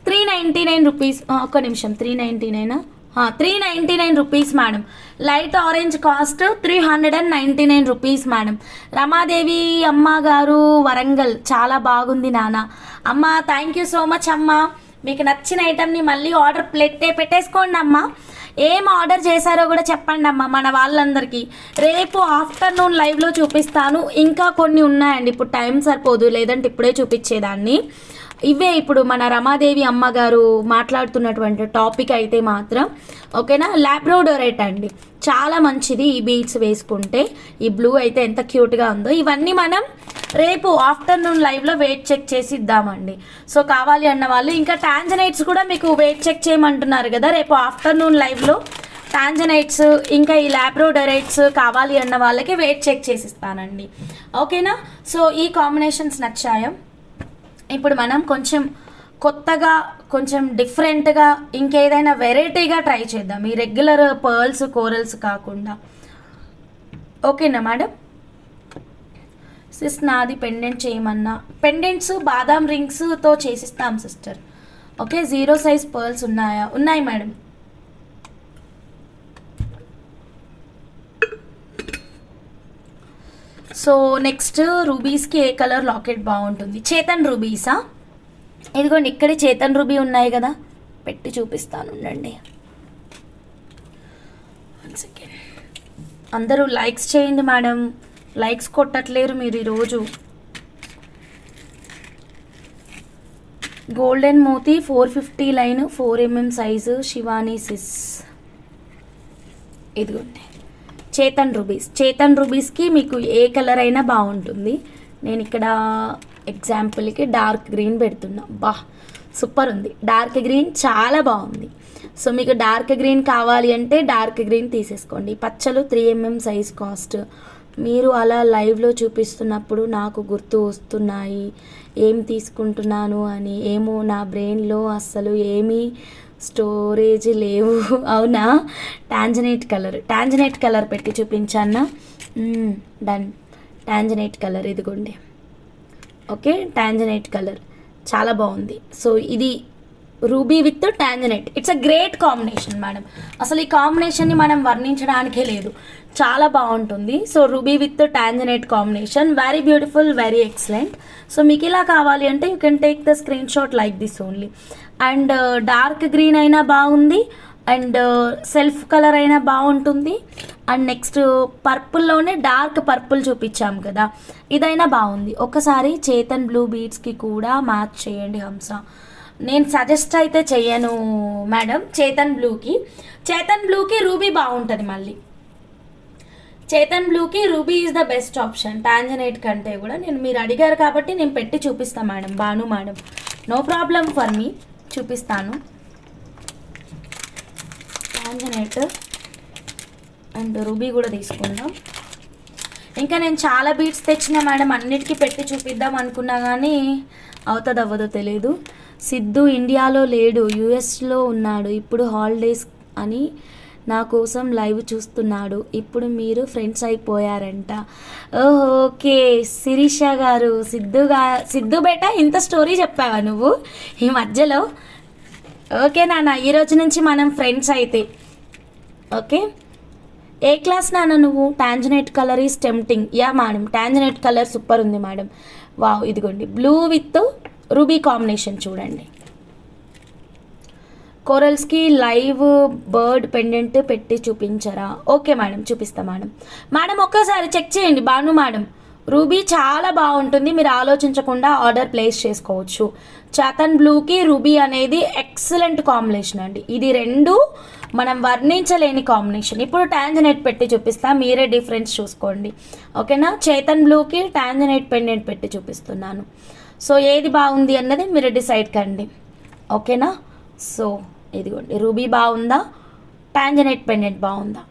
399 rupees. ఒక్క నిమిషం, 399 rupees madam. Light orange cost 399 rupees madam. Ramadevi అమ్మ గారు వరంగల్, చాలా బాగుంది నాన్న. అమ్మ థ్యాంక్ యూ సో మచ్ అమ్మ. మీకు నచ్చిన ఐటమ్ని మళ్ళీ ఆర్డర్ పెట్టేసుకోండి అమ్మ. ఏం ఆర్డర్ చేశారో కూడా చెప్పండి అమ్మ మన వాళ్ళందరికీ. రేపు ఆఫ్టర్నూన్ లైవ్లో చూపిస్తాను. ఇంకా కొన్ని ఉన్నాయండి, ఇప్పుడు టైం సరిపోదు, లేదంటే ఇప్పుడే చూపించేదాన్ని. ఇవే ఇప్పుడు మన రమాదేవి అమ్మగారు మాట్లాడుతున్నటువంటి టాపిక్ అయితే మాత్రం ఓకేనా. లాబ్రోడోరైట్ అండి, చాలా మంచిది ఈ బీడ్స్ వేసుకుంటే. ఈ బ్లూ అయితే ఎంత క్యూట్గా ఉందో. ఇవన్నీ మనం రేపు ఆఫ్టర్నూన్ లైవ్లో వెయిట్ చెక్ చేసి ఇద్దామండి. సో కావాలి అన్న వాళ్ళు, ఇంకా టాంజనైట్స్ కూడా మీకు వెయిట్ చెక్ చేయమంటున్నారు కదా, రేపు ఆఫ్టర్నూన్ లైవ్లో టాంజనైట్స్ ఇంకా ఈ లాబ్రోడోరైట్స్ కావాలి అన్న వాళ్ళకి వెయిట్ చెక్ చేసి ఇస్తానండి. ఓకేనా. సో ఈ కాంబినేషన్స్ నచ్చాయో. ఇప్పుడు మనం కొంచెం కొత్తగా, కొంచెం డిఫరెంట్గా, ఇంకేదైనా వెరైటీగా ట్రై చేద్దాం, ఈ రెగ్యులర్ పర్ల్స్ కోరల్స్ కాకుండా. ఓకేనా మేడం. సిస్ నాది పెండెంట్ చేయమన్నా, పెండెంట్స్ బాదాం రింగ్స్తో చేసిస్తాం సిస్టర్. ఓకే, 0 సైజ్ పర్ల్స్ ఉన్నాయా? ఉన్నాయి మేడం. సో నెక్స్ట్ రూబీస్కి ఏ కలర్ లాకెట్ బాగుంటుంది? చేతన్ రూబీసా? ఇదిగోండి ఇక్కడే చేతన్ రూబీ ఉన్నాయి కదా, పెట్టి చూపిస్తాను ఉండండి. 1 సెకండ్. అందరూ లైక్స్ చేయండి మేడం, లైక్స్ కొట్టట్లేరు మీరు ఈరోజు. గోల్డెన్ మోతీ 450 line 4 mm size Shivani sis. ఇదిగోండి చేతన్ రూబీస్. చేతన్ రూబీస్కి మీకు ఏ కలర్ అయినా బాగుంటుంది. నేను ఇక్కడ ఎగ్జాంపుల్కి డార్క్ గ్రీన్ పెడుతున్నా. బా సూపర్ ఉంది, డార్క్ గ్రీన్ చాలా బాగుంది. సో మీకు డార్క్ గ్రీన్ కావాలి అంటే డార్క్ గ్రీన్ తీసేసుకోండి. పచ్చలు 3 mm సైజ్ కాస్ట్. మీరు అలా లైవ్లో చూపిస్తున్నప్పుడు నాకు గుర్తు వస్తున్నాయి ఏం తీసుకుంటున్నాను అని. ఏమో నా బ్రెయిన్లో అస్సలు ఏమీ స్టోరేజ్ లేవు. అవునా, టాంజనైట్ కలర్ పెట్టి చూపించానా? డన్. టాంజనైట్ కలర్ ఇదిగోండి. ఓకే, టాంజనైట్ కలర్ చాలా బాగుంది. సో ఇది ruby with tanzanite, it's a great combination madam. అసలు ఈ కాంబినేషన్ని మనం వర్ణించడానికే లేదు, చాలా బాగుంటుంది. So ruby with tanzanite combination, very beautiful, very excellent. So మీకు ఇలా కావాలి అంటే you can take the screen shot like this only. And dark green అయినా బాగుంది, అండ్ సెల్ఫ్ కలర్ అయినా బాగుంటుంది. అండ్ నెక్స్ట్ పర్పుల్లోనే డార్క్ పర్పుల్ చూపించాం కదా, ఇదైనా బాగుంది. ఒకసారి చేతన్ బ్లూ బీడ్స్కి కూడా మ్యాచ్ చేయండి హంస. నేను సజెస్ట్ అయితే చెయ్యను మేడం చేతన్ బ్లూకి రూబీ బాగుంటుంది. మళ్ళీ చేతన్ బ్లూకి ruby is the best option tanzanite కంటే కూడా. మీరు అడిగారు కాబట్టి నేను పెట్టి చూపిస్తాను మేడం. బాను madam, no problem for me, చూపిస్తాను. టాంజనైట్ అండ్ రూబీ కూడా తీసుకుందాం. ఇంకా నేను చాలా బీట్స్ తెచ్చిన మేడం, అన్నిటికీ పెట్టి చూపిద్దాం అనుకున్నా కానీ అవుతుంది అవ్వదో తెలియదు. సిద్ధు ఇండియాలో లేడు, యుఎస్లో ఉన్నాడు. ఇప్పుడు హాలిడేస్ అని నా కోసం లైవ్ చూస్తున్నాడు. ఇప్పుడు మీరు ఫ్రెండ్స్ అయిపోయారంట. ఓకే శిరీష గారు, సిద్ధు బేట ఇంత స్టోరీ చెప్పావా నువ్వు ఈ మధ్యలో? ఓకే నాన్న, ఈరోజు నుంచి మనం ఫ్రెండ్స్ అయితే. ఓకే, ఏ క్లాస్ నాన్న నువ్వు? Tanzanite colour is tempting. Yeah madam, tanzanite colour super ఉంది మేడం. వావ్, ఇదిగోండి బ్లూ విత్ రూబీ కాంబినేషన్ చూడండి. కోరల్స్కి లైవ్ బర్డ్ పెండెంట్ పెట్టి చూపించరా? ఓకే మేడం, చూపిస్తా మేడం. మేడం ఒక్కసారి చెక్ చేయండి బాను మేడం, రూబీ చాలా బాగుంటుంది, మీరు ఆలోచించకుండా ఆర్డర్ ప్లేస్ చేసుకోవచ్చు. చేతన్ బ్లూకి రూబీ అనేది ఎక్సలెంట్ కాంబినేషన్ అండి. ఇది రెండు మనం వర్ణించలేని కాంబినేషన్. ఇప్పుడు టాంజనైట్ పెట్టి చూపిస్తా, మీరే డిఫరెన్స్ చూసుకోండి. ఓకేనా, చేతన్ బ్లూకి టాంజనైట్ పెండెంట్ పెట్టి చూపిస్తున్నాను. సో ఏది బాగుంది అన్నది మీరు డిసైడ్ కండి. ఓకేనా, సో ఇదిగోండి రూబీ బాగుందా, టాంజనైట్ పెండెంట్ బాగుందా?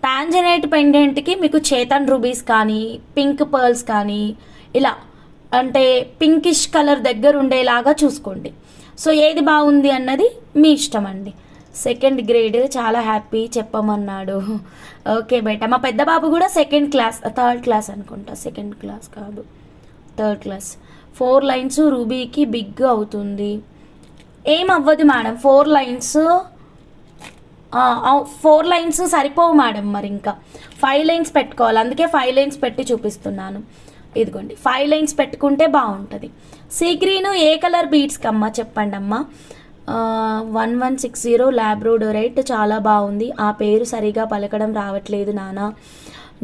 టాంజనైట్ పెండెంట్కి మీకు చేతన్ రూబీస్ కానీ పింక్ పర్ల్స్ కానీ ఇలా అంటే పింకిష్ కలర్ దగ్గర ఉండేలాగా చూసుకోండి. సో ఏది బాగుంది అన్నది మీ ఇష్టం అండి. సెకండ్ గ్రేడ్, చాలా హ్యాపీ చెప్పమన్నాడు. ఓకే బేటా, మా పెద్ద బాబు కూడా థర్డ్ క్లాస్ అనుకుంటా, సెకండ్ క్లాస్ కాదు థర్డ్ క్లాస్. 4 లైన్స్ రూబీకి బిగ్ అవుతుంది. ఏం అవ్వదు మేడం, 4 లైన్స్ సరిపోవు మేడం, మరి ఇంకా 5 లైన్స్ పెట్టుకోవాలి. అందుకే 5 లైన్స్ పెట్టి చూపిస్తున్నాను. ఇదిగోండి 5 లైన్స్ పెట్టుకుంటే బాగుంటుంది. సీ గ్రీన్ ఏ కలర్ బీడ్స్కి అమ్మా చెప్పండి అమ్మా. 1160 లాబ్రోడోరైట్, చాలా బాగుంది. ఆ పేరు సరిగా పలకడం రావట్లేదు నాన్న,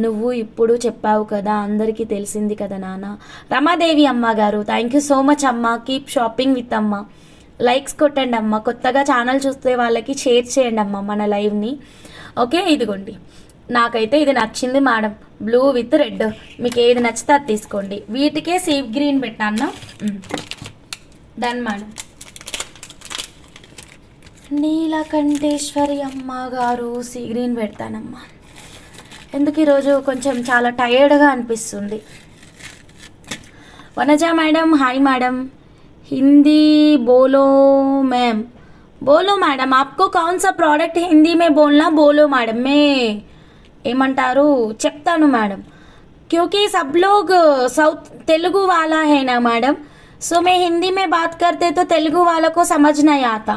నువ్వు ఇప్పుడు చెప్పావు కదా, అందరికీ తెలిసింది కదా నాన్న. రమాదేవి అమ్మ గారు, థ్యాంక్ యూ సో మచ్ అమ్మ. కీప్ షాపింగ్ విత్ అమ్మ. లైక్స్ కొట్టండి అమ్మ, కొత్తగా ఛానల్ చూస్తే వాళ్ళకి షేర్ చేయండి అమ్మ మన లైవ్ని. ఓకే ఇదిగోండి, నాకైతే ఇది నచ్చింది మేడం, బ్లూ విత్ రెడ్. మీకు ఏది నచ్చితే అది తీసుకోండి. వీటికే సీ గ్రీన్ పెట్టాను. Done madam. నీలకంఠేశ్వరి అమ్మ గారు, సీ గ్రీన్ పెడతానమ్మా. ఎందుకు ఈరోజు కొంచెం చాలా టైర్డ్గా అనిపిస్తుంది. Vanaja madam, hi madam. Hindi बोलो मैम. बोलो मैडम, आपको कौन सा प्रोडक्ट हिंदी में बोलना, बोलो मैडम. मैं ఏమంటారు చెప్తాను మేడం, क्योंकि सब लोग साउथ तेलुगु वाला है ना मैडम, सो मैं हिंदी में बात करते तो तेलुगु वालों को समझ नहीं आता.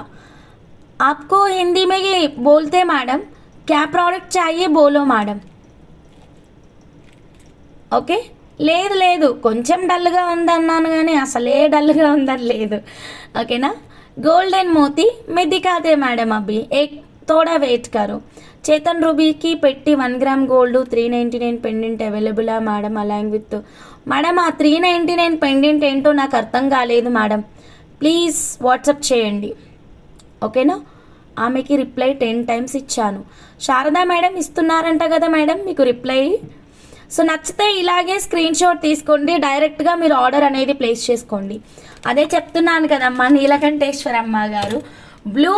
आपको हिंदी में ये बोलते मैडम, क्या प्रोडक्ट चाहिए बोलो मैडम. ఓకే, లేదు కొంచెం డల్గా ఉందన్నాను కానీ అసలే డల్గా ఉందని లేదు. ఓకేనా. గోల్డెన్ మోతీ मैं दिखाते मैडम, अभी एक थोड़ा वेट करो. చేతన్ రూబీకి పెట్టి 1 గ్రామ్ గోల్డ్ 399 పెండెంట్ అవైలబులా మేడం అలాంగ్ విత్. మేడం ఆ 399 పెండెంట్ ఏంటో నాకు అర్థం కాలేదు మేడం, ప్లీజ్ వాట్సాప్ చేయండి. ఓకేనా. ఆమెకి రిప్లై 10 టైమ్స్ ఇచ్చాను. శారదా మేడం ఇస్తున్నారంట కదా మేడం మీకు రిప్లై. సో నచ్చితే ఇలాగే స్క్రీన్ షాట్ తీసుకోండి, డైరెక్ట్గా మీరు ఆర్డర్ అనేది ప్లేస్ చేసుకోండి. అదే చెప్తున్నాను కదమ్మా నీలకంఠేశ్వరమ్మ గారు, blue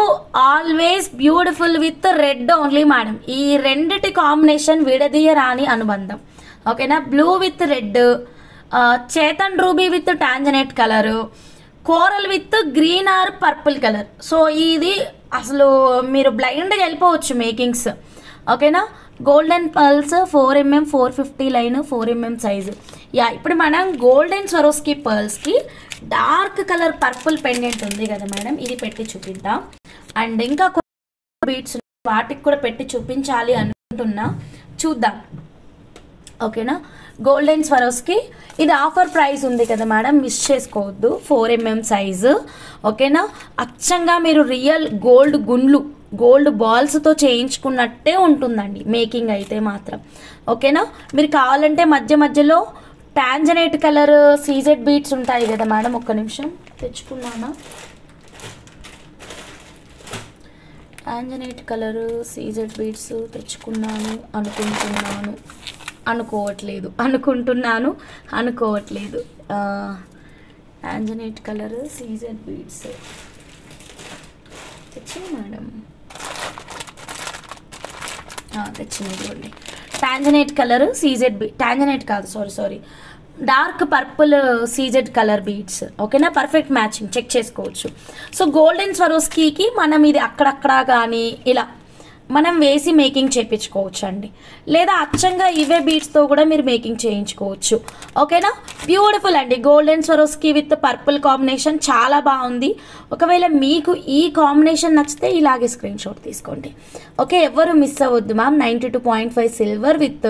always beautiful with red only madam. ఈ రెండిటి కాంబినేషన్ విడదీయరాని అనుబంధం. ఓకేనా. Blue with red, Chatham ruby with tanzanite colour, coral with green or purple colour. So ఇది అసలు మీరు బ్లైండ్గా వెళ్ళిపోవచ్చు మేకింగ్స్. ఓకేనా. Golden pearls 4mm 450 line 4mm size. Yeah, ఇప్పుడు మనం గోల్డెన్ స్వరోస్కి పర్ల్స్కి డార్క్ కలర్ పర్పుల్ పెండెంట్ ఉంది కదా మేడం, ఇది పెట్టి చూపిద్దాం. అండ్ ఇంకా బీట్స్ వాటికి కూడా పెట్టి చూపించాలి అనుకుంటున్నా, చూద్దాం. ఓకేనా. గోల్డెన్ స్వరోస్కి ఇది ఆఫర్ ప్రైస్ ఉంది కదా మేడం, మిస్ చేసుకోవద్దు. 4mm size. ఓకేనా. అచ్చంగా మీరు రియల్ గోల్డ్ గుండ్లు, గోల్డ్ బాల్స్తో చేయించుకున్నట్టే ఉంటుందండి మేకింగ్ అయితే మాత్రం. ఓకేనా. మీరు కావాలంటే మధ్య మధ్యలో టాంజనైట్ కలర్ సీజెడ్ బీట్స్ ఉంటాయి కదా మేడం, ఒక్క నిమిషం తెచ్చుకున్నానా. టాంజనైట్ కలర్ సీజెడ్ బీట్స్ తెచ్చుకున్నాను అనుకోవట్లేదు. టాంజనైట్ కలర్ సీజెడ్ బీట్స్ తెచ్చింది మేడం, తెచ్చింది చూడండి. టాంజనైట్ కలర్ సీజెడ్ టాంజనైట్ కాదు, sorry dark purple CZ colour beads. ఓకేనా. పర్ఫెక్ట్ మ్యాచింగ్, చెక్ చేసుకోవచ్చు. సో గోల్డెన్ స్వరోస్కీకి మనం ఇది అక్కడక్కడ కానీ ఇలా మనం వేసి మేకింగ్ చేయించుకోవచ్చు అండి, లేదా అచ్చంగా ఇవే బీడ్స్తో కూడా మీరు మేకింగ్ చేయించుకోవచ్చు. ఓకేనా. బ్యూటిఫుల్ అండి. Golden Swarovski with purple combination చాలా బాగుంది. ఒకవేళ మీకు ఈ కాంబినేషన్ నచ్చితే ఇలాగే స్క్రీన్ షాట్ తీసుకోండి. ఓకే, ఎవరు మిస్ అవ్వద్దు ma'am. 92.5 silver with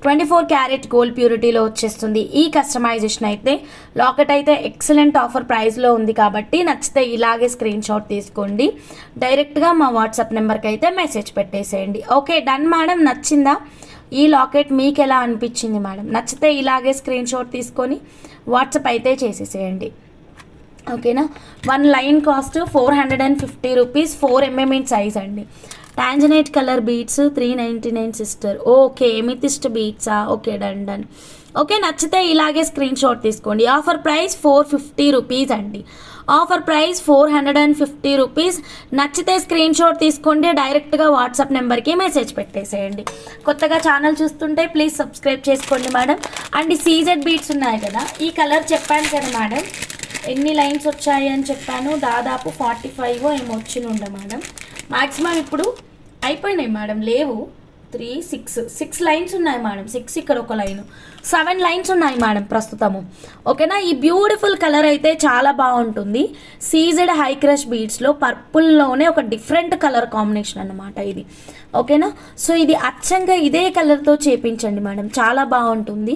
24 carat gold ప్యూరిటీలో వచ్చేస్తుంది. ఈ కస్టమైజేషన్ అయితే లాకెట్ అయితే ఎక్సలెంట్ ఆఫర్ ప్రైస్లో ఉంది కాబట్టి నచ్చితే ఇలాగే స్క్రీన్ షాట్ తీసుకోండి. డైరెక్ట్గా మా వాట్సాప్ నెంబర్కి అయితే మెసేజ్ పెట్టేసేయండి. Okay done madam. నచ్చిందా ఈ లాకెట్? మీకు ఎలా అనిపించింది మేడం? నచ్చితే ఇలాగే స్క్రీన్ షాట్ తీసుకొని వాట్సాప్ అయితే చేసేసేయండి. ఓకేనా. 1 line cost 450 rupees, 4mm in size అండి. Tanzanite colour beads 399 sister. Okay, amethyst బీట్సా? Okay done. ఓకే, నచ్చితే ఇలాగే స్క్రీన్ షాట్ తీసుకోండి. ఆఫర్ ప్రైస్ 450 రూపీస్ అండి. Offer price 450 rupees. నచ్చితే స్క్రీన్ షాట్ తీసుకోండి, డైరెక్ట్గా వాట్సాప్ నెంబర్కి మెసేజ్ పెట్టేసేయండి. కొత్తగా ఛానల్ చూస్తుంటే ప్లీజ్ సబ్స్క్రైబ్ చేసుకోండి మేడం. అండ్ సీజెడ్ బీట్స్ ఉన్నాయి కదా, ఈ కలర్ చెప్పాను కదా మేడం, ఎన్ని లైన్స్ వచ్చాయి అని చెప్పాను, దాదాపు 45 ఏమో వచ్చినుండ మేడం. మ్యాక్సిమం ఇప్పుడు అయిపోయినాయి మేడం, లేవు. 6 లైన్స్ ఉన్నాయి మేడం, 6 ఇక్కడ ఒక లైన్, 7 లైన్స్ ఉన్నాయి మేడం ప్రస్తుతము. ఓకేనా, ఈ బ్యూటిఫుల్ కలర్ అయితే చాలా బాగుంటుంది. సీజెడ్ హై క్రష్ బీడ్స్లో పర్పుల్లోనే ఒక డిఫరెంట్ కలర్ కాంబినేషన్ అన్నమాట ఇది. ఓకేనా, సో ఇది అచ్చంగా ఇదే కలర్తో చేపించండి మేడం, చాలా బాగుంటుంది.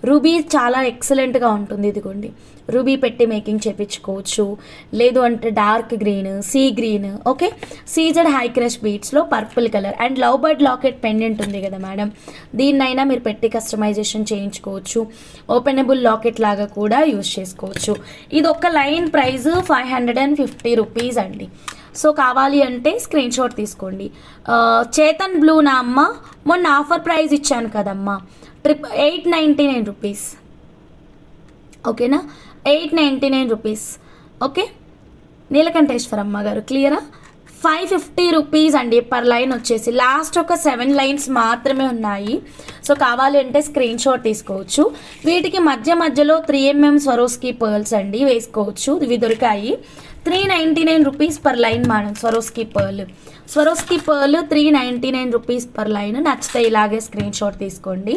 రూబీ చాలా ఎక్సలెంట్గా ఉంటుంది. ఇదిగోండి, రూబీ పెట్టి మేకింగ్ చేపించుకోవచ్చు, లేదు అంటే dark green, sea green. Okay, CZ high crush బీడ్స్లో purple colour. And love bird locket pendant ఉంది కదా మేడం, దీన్నైనా మీరు పెట్టి కస్టమైజేషన్ చేయించుకోవచ్చు. ఓపెనబుల్ లాకెట్ లాగా కూడా యూజ్ చేసుకోవచ్చు. ఇది ఒక లైన్ ప్రైస్ 550 రూపీస్ అండి. సో కావాలి అంటే స్క్రీన్ షాట్ తీసుకోండి. చేతన్ బ్లూ నా అమ్మ, మొన్న ఆఫర్ ప్రైస్ ఇచ్చాను కదమ్మా, 899 రూపీస్. ఓకేనా, 899 రూపీస్. ఓకే, నీలకంఠేశ్వరమ్మ గారు క్లియరా? 550 రూపీస్ అండి పర్ లైన్ వచ్చేసి. లాస్ట్ ఒక 7 లైన్స్ మాత్రమే ఉన్నాయి. సో కావాలి అంటే స్క్రీన్ షాట్ తీసుకోవచ్చు. వీటికి మధ్యలో 3mm స్వరోస్కి పర్ల్స్ అండి వేసుకోవచ్చు, ఇవి దొరికాయి. 399 rupees per line madam. Swarovski pearl 399 rupees per line. నచ్చితే ఇలాగే స్క్రీన్ షాట్ తీసుకోండి.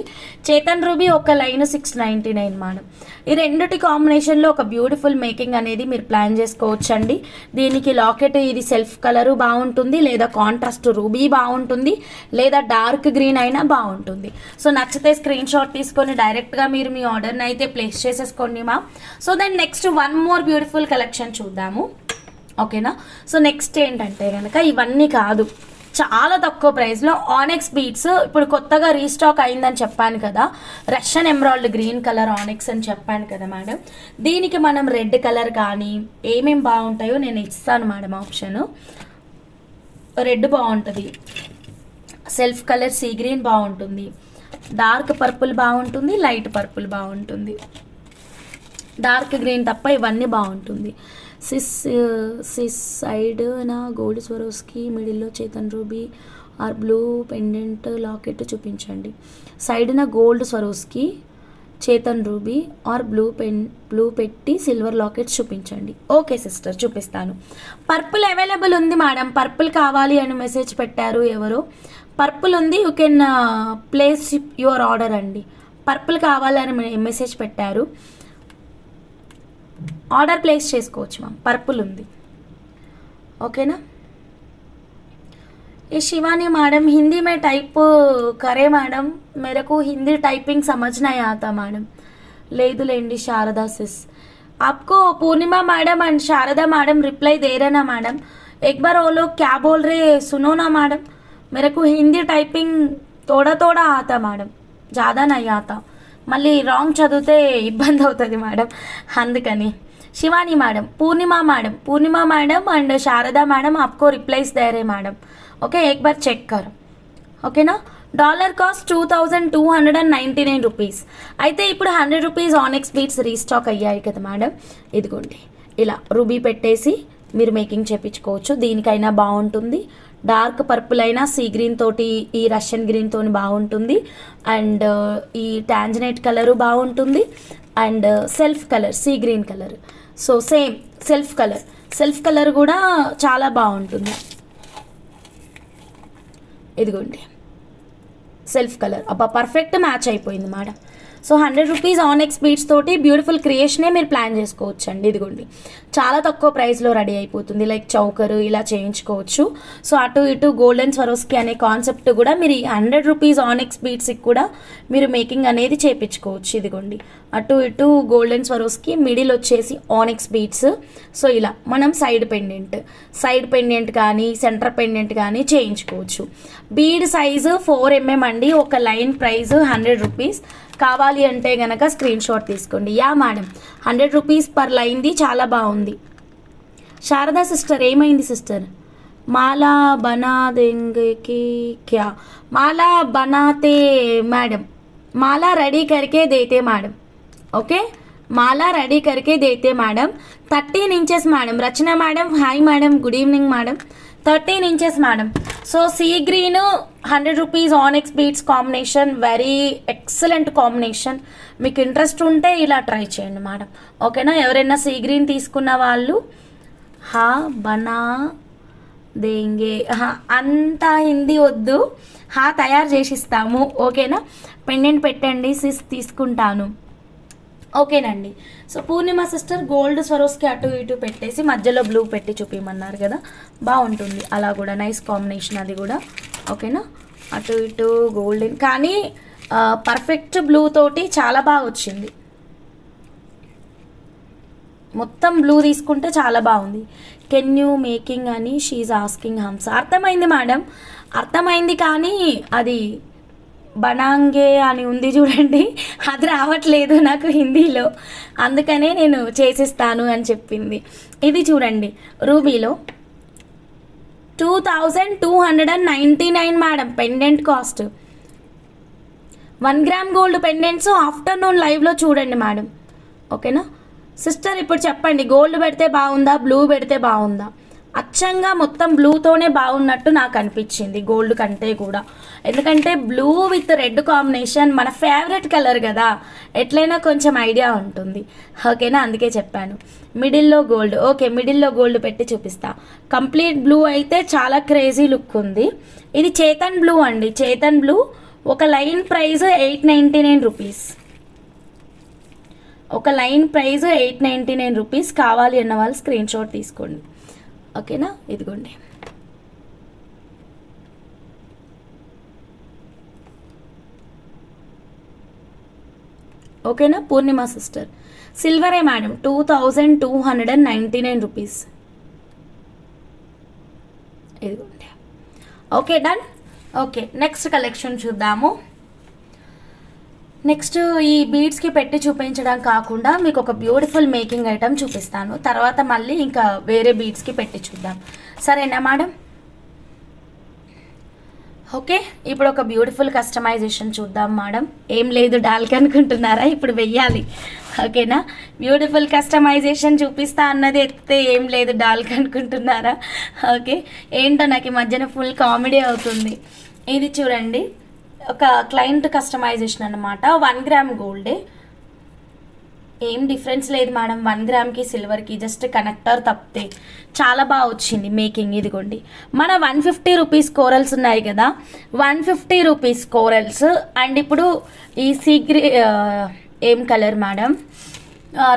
చేతన్ రూబీ ఒక లైన్ 699 మేడం. ఈ రెండిటి కాంబినేషన్లో ఒక బ్యూటిఫుల్ మేకింగ్ అనేది మీరు ప్లాన్ చేసుకోవచ్చు అండి. దీనికి లాకెట్ ఇది సెల్ఫ్ కలరు బాగుంటుంది, లేదా కాంట్రాస్ట్ రూబీ బాగుంటుంది, లేదా డార్క్ గ్రీన్ అయినా బాగుంటుంది. సో నచ్చితే స్క్రీన్ షాట్ తీసుకొని డైరెక్ట్గా మీరు మీ ఆర్డర్ని అయితే ప్లేస్ చేసేసుకోండి మా. So then next one more beautiful collection చూద్దాము. ఓకేనా, సో నెక్స్ట్ ఏంటంటే కనుక ఇవన్నీ కాదు, చాలా తక్కువ ప్రైస్లో ఆనెక్స్ బీడ్స్ ఇప్పుడు కొత్తగా రీస్టాక్ అయిందని చెప్పాను కదా. రష్యన్ ఎమరాల్డ్ గ్రీన్ కలర్ ఆనెక్స్ అని చెప్పాను కదా మేడం. దీనికి మనం రెడ్ కలర్ కానీ ఏమేమి బాగుంటాయో నేను ఇస్తాను మేడం ఆప్షన్. రెడ్ బాగుంటుంది, సెల్ఫ్ కలర్ సీ గ్రీన్ బాగుంటుంది, డార్క్ పర్పుల్ బాగుంటుంది, లైట్ పర్పుల్ బాగుంటుంది, డార్క్ గ్రీన్ తప్ప ఇవన్నీ బాగుంటుంది. సిస్ సైడ్ నా గోల్డ్ స్వరోస్కి, మిడిల్లో Chetan ruby or blue pendant locket చూపించండి. సైడ్ నా gold Swarovski, Chetan ruby or blue పెట్టి సిల్వర్ లాకెట్స్ చూపించండి. ఓకే సిస్టర్, చూపిస్తాను. పర్పుల్ అవైలబుల్ ఉంది మేడం. పర్పుల్ కావాలి అని మెసేజ్ పెట్టారు ఎవరో. పర్పుల్ ఉంది, you can place your order అండి. పర్పుల్ కావాలని మెసేజ్ పెట్టారు, ఆర్డర్ ప్లేస్ చేసుకోవచ్చు మ్యామ్. పర్పుల్ ఉంది. ఓకేనా. ये शिवानी मैडम हिंदी में टाइप करे मैडम, मेरे को हिंदी टाइपिंग समझ नहीं आता मैडम. लेंडी शारदा सिस, आपको Purnima madam and Sharada madam reply दे रहे ना मैडम. एक बार वो लोग क्या बोल रहे सुनो ना मैडम. मेरे को हिंदी टाइपिंग थोड़ा आता मैडम, ज़्यादा नहीं आता. మళ్ళీ రాంగ్ చదివితే ఇబ్బంది అవుతుంది మేడం, అందుకని. Shivani madam, Purnima madam and Sharada madam आपको रिप्लाईज दे रहे मैडम. ओके, एक बार चेक करो. ఓకేనా. Dollar cost 2299 rupees. అయితే ఇప్పుడు 100 రూపీస్ ఆనెక్స్ బీడ్స్ రీస్టాక్ అయ్యాయి కదా మేడం. ఇదిగోండి, ఇలా రూబీ పెట్టేసి మీరు మేకింగ్ చేయించుకోవచ్చు. దీనికైనా బాగుంటుంది. డార్క్ పర్పుల్ అయినా సీ గ్రీన్ తోటి, ఈ రష్యన్ గ్రీన్ తోని బాగుంటుంది. అండ్ ఈ టాంజనైట్ కలరు బాగుంటుంది. And self colour sea green colour. So same self colour కూడా చాలా బాగుంటుంది. ఇదిగోండి సెల్ఫ్ కలర్, అబ్బా పర్ఫెక్ట్ మ్యాచ్ అయిపోయింది madam. So 100 rupees onyx beads తోటి బ్యూటిఫుల్ క్రియేషనే మీరు ప్లాన్ చేసుకోవచ్చు అండి. ఇదిగోండి చాలా తక్కువ ప్రైస్లో రెడీ అయిపోతుంది. లైక్ చౌకర్ ఇలా చేయించుకోవచ్చు. సో అటు ఇటు గోల్డెన్ స్వరోస్కి అనే కాన్సెప్ట్ కూడా మీరు 100 రూపీస్ ఆనెక్స్ బీడ్స్కి కూడా మీరు మేకింగ్ అనేది చేయించుకోవచ్చు. ఇదిగోండి అటు ఇటు గోల్డెన్ స్వరోస్కి, మిడిల్ వచ్చేసి ఆనెక్స్ బీడ్స్. సో ఇలా మనం సైడ్ పెండెంట్ కానీ సెంటర్ పెండెంట్ కానీ చేయించుకోవచ్చు. బీడ్ సైజు 4mm అండి. ఒక లైన్ ప్రైస్ 100 రూపీస్. కావాలి అంటే గనక స్క్రీన్ షాట్ తీసుకోండి. యా మేడం, 100 రూపీస్ పర్ లైన్ది చాలా బాగుంది. శారదా సిస్టర్, ఏమైంది సిస్టర్? మాలా బనా देंगे कि क्या? माला बनाते मैडम, माला रेडी करके देते मैडम. ओके, माला रेडी करके देते madam 13 inches madam Rachana madam hi madam good evening madam 13 inches madam so sea green 100 rupees onyx beads combination very excellent combination మీకు ఇంట్రెస్ట్ ఉంటే ఇలా ట్రై చేయండి మేడం ఓకేనా ఎవరైనా సీ గ్రీన్ తీసుకున్న వాళ్ళు హా బనా దేంగే అంతా హిందీ వద్దు హా తయారు చేసిస్తాము ఓకేనా పెండెంట్ పెట్టండి సిస్ తీసుకుంటాను ఓకేనండి సో పూర్ణిమ సిస్టర్ గోల్డ్ స్వరోస్కి అటు ఇటు పెట్టేసి మధ్యలో బ్లూ పెట్టి చూపించమన్నారు కదా బాగుంటుంది అలా కూడా నైస్ కాంబినేషన్ అది కూడా ఓకేనా అటు ఇటు గోల్డెన్ కానీ పర్ఫెక్ట్ బ్లూ తోటి చాలా బాగా వచ్చింది మొత్తం బ్లూ తీసుకుంటే చాలా బాగుంది కెన్ యూ మేకింగ్ అని షీఈ్ ఆస్కింగ్ హంస అర్థమైంది మేడం అర్థమైంది కానీ అది బనాంగే అని ఉంది చూడండి అది రావట్లేదు నాకు హిందీలో అందుకనే నేను చేసిస్తాను అని చెప్పింది ఇది చూడండి రూబీలో 2299 madam pendant cost 1 gram gold pendants afternoon లైవ్లో చూడండి మేడం ఓకేనా సిస్టర్ ఇప్పుడు చెప్పండి గోల్డ్ పెడితే బాగుందా బ్లూ పెడితే బాగుందా అచ్చంగా మొత్తం బ్లూతోనే బాగున్నట్టు నాకు అనిపించింది గోల్డ్ కంటే కూడా ఎందుకంటే బ్లూ విత్ రెడ్ కాంబినేషన్ మన ఫేవరెట్ కలర్ కదా ఎట్లయినా కొంచెం ఐడియా ఉంటుంది ఓకేనా అందుకే చెప్పాను మిడిల్లో గోల్డ్ ఓకే మిడిల్లో గోల్డ్ పెట్టి చూపిస్తా కంప్లీట్ బ్లూ అయితే చాలా క్రేజీ లుక్ ఉంది ఇది చేతన్ బ్లూ అండి చేతన్ బ్లూ ఒక లైన్ ప్రైస్ 899 రూపీస్ ఒక లైన్ ప్రైస్ 899 రూపీస్ కావాలి అన్న వాళ్ళు స్క్రీన్ షాట్ తీసుకోండి ఓకేనా ఇదిగోండి ఓకేనా పూర్ణిమ సిస్టర్ సిల్వరే మేడం 2299 రూపీస్ ఇదిగోండి okay done okay next collection చూద్దాము నెక్స్ట్ ఈ బీడ్స్కి పెట్టి చూపించడం కాకుండా మీకు ఒక బ్యూటిఫుల్ మేకింగ్ ఐటమ్ చూపిస్తాను తర్వాత మళ్ళీ ఇంకా వేరే బీడ్స్కి పెట్టి చూద్దాం సరేనా మేడం ఓకే ఇప్పుడు ఒక బ్యూటిఫుల్ కస్టమైజేషన్ చూద్దాం మేడం ఏం లేదు డాల్క్ అనుకుంటున్నారా ఇప్పుడు వెయ్యాలి ఓకేనా బ్యూటిఫుల్ కస్టమైజేషన్ చూపిస్తా అన్నది ఎత్తే ఏం లేదు డాల్క్ అనుకుంటున్నారా ఓకే ఏంటో నాకు ఈ మధ్యన ఫుల్ కామెడీ అవుతుంది ఇది చూడండి ఒక క్లయింట్ కస్టమైజేషన్ అన్నమాట 1 గ్రామ్ గోల్డే ఏం డిఫరెన్స్ లేదు మేడం 1 గ్రామ్కి సిల్వర్కి జస్ట్ కనెక్టర్ తప్పితే చాలా బాగా వచ్చింది మేకింగ్ ఇదిగోండి మన 150 రూపీస్ కోరల్స్ ఉన్నాయి కదా 150 రూపీస్ కోరల్స్ అండ్ ఇప్పుడు ఈ ఏం colour madam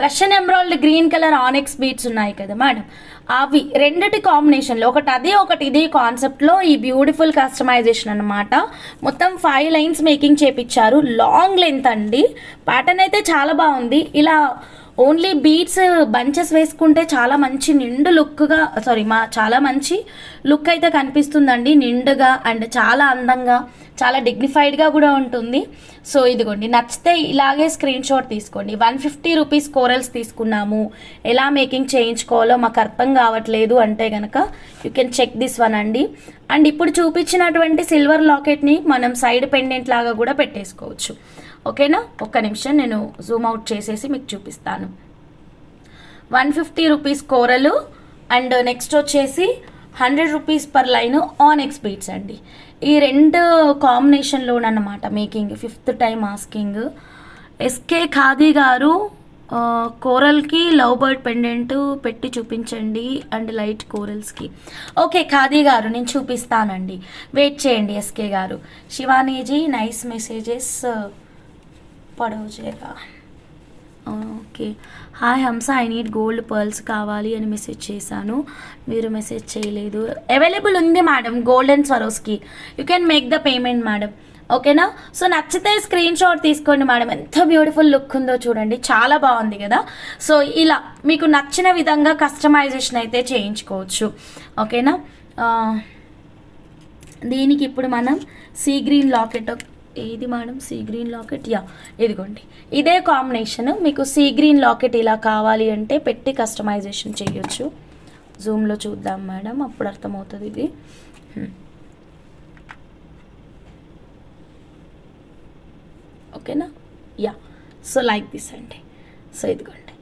Russian emerald green colour ఆనెక్స్ beads ఉన్నాయి కదా మేడం అవి రెండిటి కాంబినేషన్లో ఒకటి అది ఒకటి ఇది కాన్సెప్ట్లో ఈ బ్యూటిఫుల్ కస్టమైజేషన్ అనమాట మొత్తం 5 లైన్స్ మేకింగ్ చేపించారు లాంగ్ లెంత్ అండి ప్యాటర్న్ అయితే చాలా బాగుంది ఇలా ఓన్లీ బీడ్స్ బంచెస్ వేసుకుంటే చాలా మంచి నిండు లుక్గా చాలా మంచి లుక్ అయితే కనిపిస్తుందండి నిండుగా అండ్ చాలా అందంగా చాలా డిగ్నిఫైడ్గా కూడా ఉంటుంది సో ఇదిగోండి నచ్చితే ఇలాగే స్క్రీన్ షాట్ తీసుకోండి 150 రూపీస్ కోరల్స్ తీసుకున్నాము ఎలా మేకింగ్ చేయించుకోవాలో మాకు అర్థం కావట్లేదు అంటే కనుక you can check this one అండి అండ్ ఇప్పుడు చూపించినటువంటి సిల్వర్ లాకెట్ని మనం సైడ్ పెండెంట్ లాగా కూడా పెట్టేసుకోవచ్చు ఓకేనా ఒక్క నిమిషం నేను జూమ్ అవుట్ చేసేసి మీకు చూపిస్తాను 150 రూపీస్ కోరలు అండ్ నెక్స్ట్ వచ్చేసి 100 రూపీస్ పర్ లైన్ ఆనెక్స్ బీడ్స్ అండి ఈ రెండు కాంబినేషన్లోనమాట making 5th time asking SK Khadi గారు కోరల్కి లవ్ బర్డ్ పెండెంట్ పెట్టి చూపించండి అండ్ లైట్ కోరల్స్కి ఓకే ఖాదీ గారు నేను చూపిస్తానండి వెయిట్ చేయండి ఎస్కే గారు శివానీజీ నైస్ మెసేజెస్ పడవజేగా okay hi Hamsa I need gold pearls కావాలి అని మెసేజ్ చేశాను మీరు మెసేజ్ చేయలేదు అవైలబుల్ ఉంది madam golden Swarovski you can make the payment madam ఓకేనా సో నచ్చితే స్క్రీన్ షాట్ తీసుకోండి మేడం ఎంత బ్యూటిఫుల్ లుక్ ఉందో చూడండి చాలా బాగుంది కదా సో ఇలా మీకు నచ్చిన విధంగా కస్టమైజేషన్ అయితే చేయించుకోవచ్చు ఓకేనా దీనికి ఇప్పుడు మనం సీ గ్రీన్ లాకెట్ ఏది madam sea green locket yeah ఇదిగోండి ఇదే కాంబినేషన్ మీకు సీ గ్రీన్ లాకెట్ ఇలా కావాలి అంటే పెట్టి కస్టమైజేషన్ చేయొచ్చు జూమ్లో చూద్దాం మేడం అప్పుడు అర్థమవుతుంది ఇది ఓకేనా యా సో లైక్ దిస్ అండి సో ఇదిగోండి,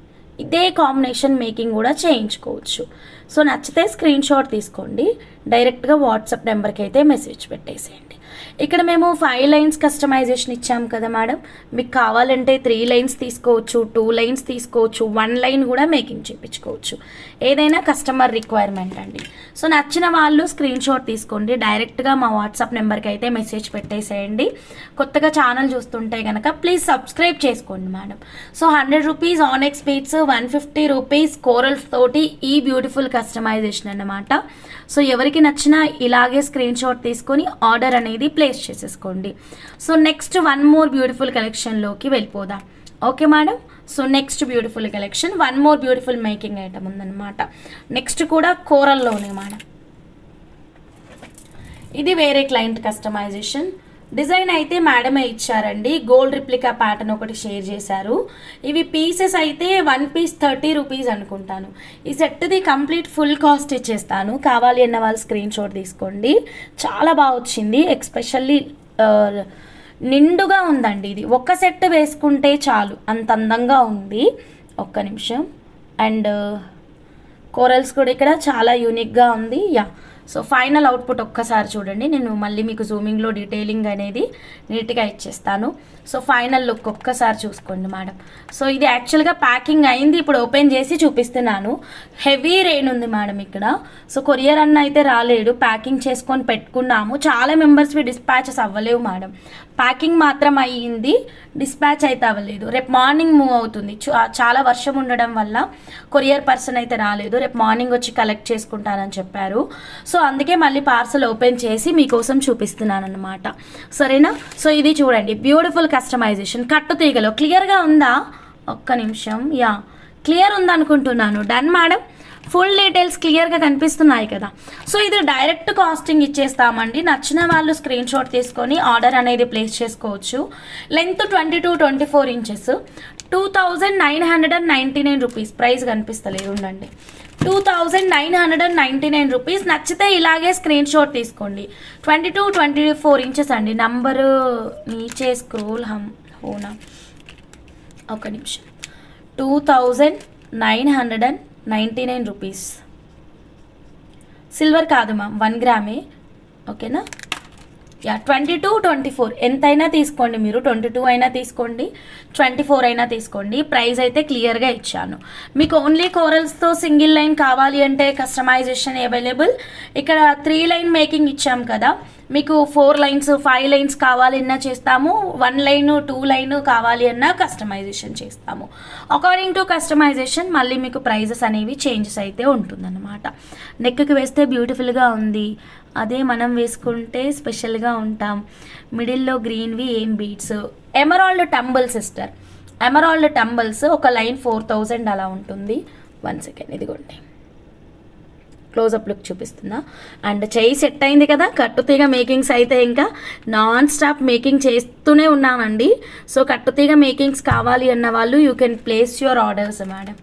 ఇదే కాంబినేషన్ మేకింగ్ కూడా చేయించుకోవచ్చు. సో నచ్చితే స్క్రీన్ షాట్ తీసుకోండి, డైరెక్ట్గా వాట్సాప్ నెంబర్కి అయితే మెసేజ్ పెట్టేసేయండి. ఇక్కడ మేము 5 లైన్స్ కస్టమైజేషన్ ఇచ్చాం కదా మేడం, మీకు కావాలంటే 3 లైన్స్ తీసుకోవచ్చు, 2 లైన్స్ తీసుకోవచ్చు, 1 లైన్ కూడా మేకింగ్ చేయించుకోవచ్చు, ఏదైనా కస్టమర్ రిక్వైర్మెంట్ అండి. సో నచ్చిన వాళ్ళు స్క్రీన్ షాట్ తీసుకోండి, డైరెక్ట్గా మా వాట్సాప్ నెంబర్కి అయితే మెసేజ్ పెట్టేసేయండి. కొత్తగా ఛానల్ చూస్తుంటే కనుక ప్లీజ్ సబ్స్క్రైబ్ చేసుకోండి madam. So 100 rupees onyx beads, 150 rupees corals తోటి ఈ బ్యూటిఫుల్ కస్టమైజేషన్ అన్నమాట. సో ఎవరికి నచ్చినా ఇలాగే స్క్రీన్ షాట్ తీసుకొని ఆర్డర్ అనేది ప్లేస్ చేసేసుకోండి. సో నెక్స్ట్ 1 మోర్ బ్యూటిఫుల్ కలెక్షన్లోకి వెళ్ళిపోదాం. Okay madam. So next beautiful collection, 1 more beautiful making item ఉందన్నమాట. నెక్స్ట్ కూడా కోరల్లోనే మేడం. ఇది వేరే క్లయింట్ కస్టమైజేషన్. డిజైన్ అయితే మేడమే ఇచ్చారండి, గోల్డ్ రిప్లికా ప్యాటర్న్ ఒకటి షేర్ చేశారు. ఇవి పీసెస్ అయితే 1 పీస్ 30 రూపీస్ అనుకుంటాను. ఈ సెట్ది కంప్లీట్ ఫుల్ కాస్ట్ ఇచ్చేస్తాను, కావాలి అన్న వాళ్ళు స్క్రీన్ షాట్ తీసుకోండి. చాలా బాగా వచ్చింది, ఎక్స్పెషల్లీ నిండుగా ఉందండి. ఇది ఒక సెట్ వేసుకుంటే చాలు, అంత అందంగా ఉంది. ఒక్క నిమిషం. అండ్ కోరల్స్ కూడా ఇక్కడ చాలా యూనిక్గా ఉంది. యా, సో ఫైనల్ అవుట్పుట్ ఒక్కసారి చూడండి, నేను మళ్ళీ మీకు జూమింగ్లో డీటెయిలింగ్ అనేది నీట్గా ఇచ్చేస్తాను. సో ఫైనల్ లుక్ ఒక్కసారి చూసుకోండి మేడం. సో ఇది యాక్చువల్గా ప్యాకింగ్ అయింది, ఇప్పుడు ఓపెన్ చేసి చూపిస్తున్నాను. హెవీ రెయిన్ ఉంది మేడం ఇక్కడ. సో కొరియర్ అన్న అయితే రాలేడు, ప్యాకింగ్ చేసుకొని పెట్టుకున్నాము. చాలా మెంబర్స్వి డిస్పాచెస్ అవ్వలేవు మేడం, ప్యాకింగ్ మాత్రం అయ్యింది, డిస్పాచ్ అయితే అవ్వలేదు. రేపు మార్నింగ్ మూవ్ అవుతుంది, చాలా వర్షం ఉండడం వల్ల కొరియర్ పర్సన్ అయితే రాలేదు, రేపు మార్నింగ్ వచ్చి కలెక్ట్ చేసుకుంటానని చెప్పారు. సో అందుకే మళ్ళీ పార్సల్ ఓపెన్ చేసి మీకోసం చూపిస్తున్నాను అన్నమాట. సరేనా. సో ఇది చూడండి, బ్యూటిఫుల్ కస్టమైజేషన్ కట్టు తీగలో. క్లియర్గా ఉందా? ఒక్క నిమిషం. యా, క్లియర్ ఉందనుకుంటున్నాను. Done madam. ఫుల్ డీటెయిల్స్ క్లియర్గా కనిపిస్తున్నాయి కదా. సో ఇది డైరెక్ట్ కాస్టింగ్ ఇచ్చేస్తామండి, నచ్చిన వాళ్ళు స్క్రీన్ షాట్ తీసుకొని ఆర్డర్ అనేది ప్లేస్ చేసుకోవచ్చు. Length 22-24 inches, 2999 rupees. ప్రైస్ కనిపిస్తలేదు, ఉండండి. 2999 రూపీస్. నచ్చితే ఇలాగే స్క్రీన్ షాట్ తీసుకోండి. 22-24 ఇంచెస్ అండి. నంబరు నీచే స్క్రోల్ హోనా, ఒక నిమిషం. 2999 రూపీస్. సిల్వర్ కాదు మ్యామ్, 1 గ్రామే. ఓకేనా. యా, 22-24 ఎంతైనా తీసుకోండి మీరు, 22 అయినా తీసుకోండి, 24 అయినా తీసుకోండి. ప్రైస్ అయితే క్లియర్గా ఇచ్చాను. మీకు ఓన్లీ కోరల్స్తో సింగిల్ లైన్ కావాలి అంటే కస్టమైజేషన్ అవైలబుల్. ఇక్కడ 3 లైన్ మేకింగ్ ఇచ్చాం కదా, మీకు 4 లైన్స్ 5 లైన్స్ కావాలి అన్నా చేస్తాము, 1 లైన్ 2 లైన్ కావాలి అన్నా కస్టమైజేషన్ చేస్తాము. అకార్డింగ్ టు కస్టమైజేషన్ మళ్ళీ మీకు ప్రైజెస్ అనేవి చేంజెస్ అయితే ఉంటుందన్నమాట. నెక్కి వేస్తే బ్యూటిఫుల్గా ఉంది, అదే మనం వేసుకుంటే స్పెషల్గా ఉంటాం. మిడిల్లో గ్రీన్వి ఏం beads, emerald tumble sister, emerald tumbles. ఒక లైన్ 4000 అలా ఉంటుంది. 1 సెకండ్, ఇదిగోండి క్లోజప్ లుక్ చూపిస్తున్నా. అండ్ చెయ్యి సెట్ అయింది కదా. కట్టుతీగ మేకింగ్స్ అయితే ఇంకా నాన్ స్టాప్ మేకింగ్ చేస్తూనే ఉన్నామండి. సో కట్టుతీగ మేకింగ్స్ కావాలి అన్న వాళ్ళు you can place your orders madam.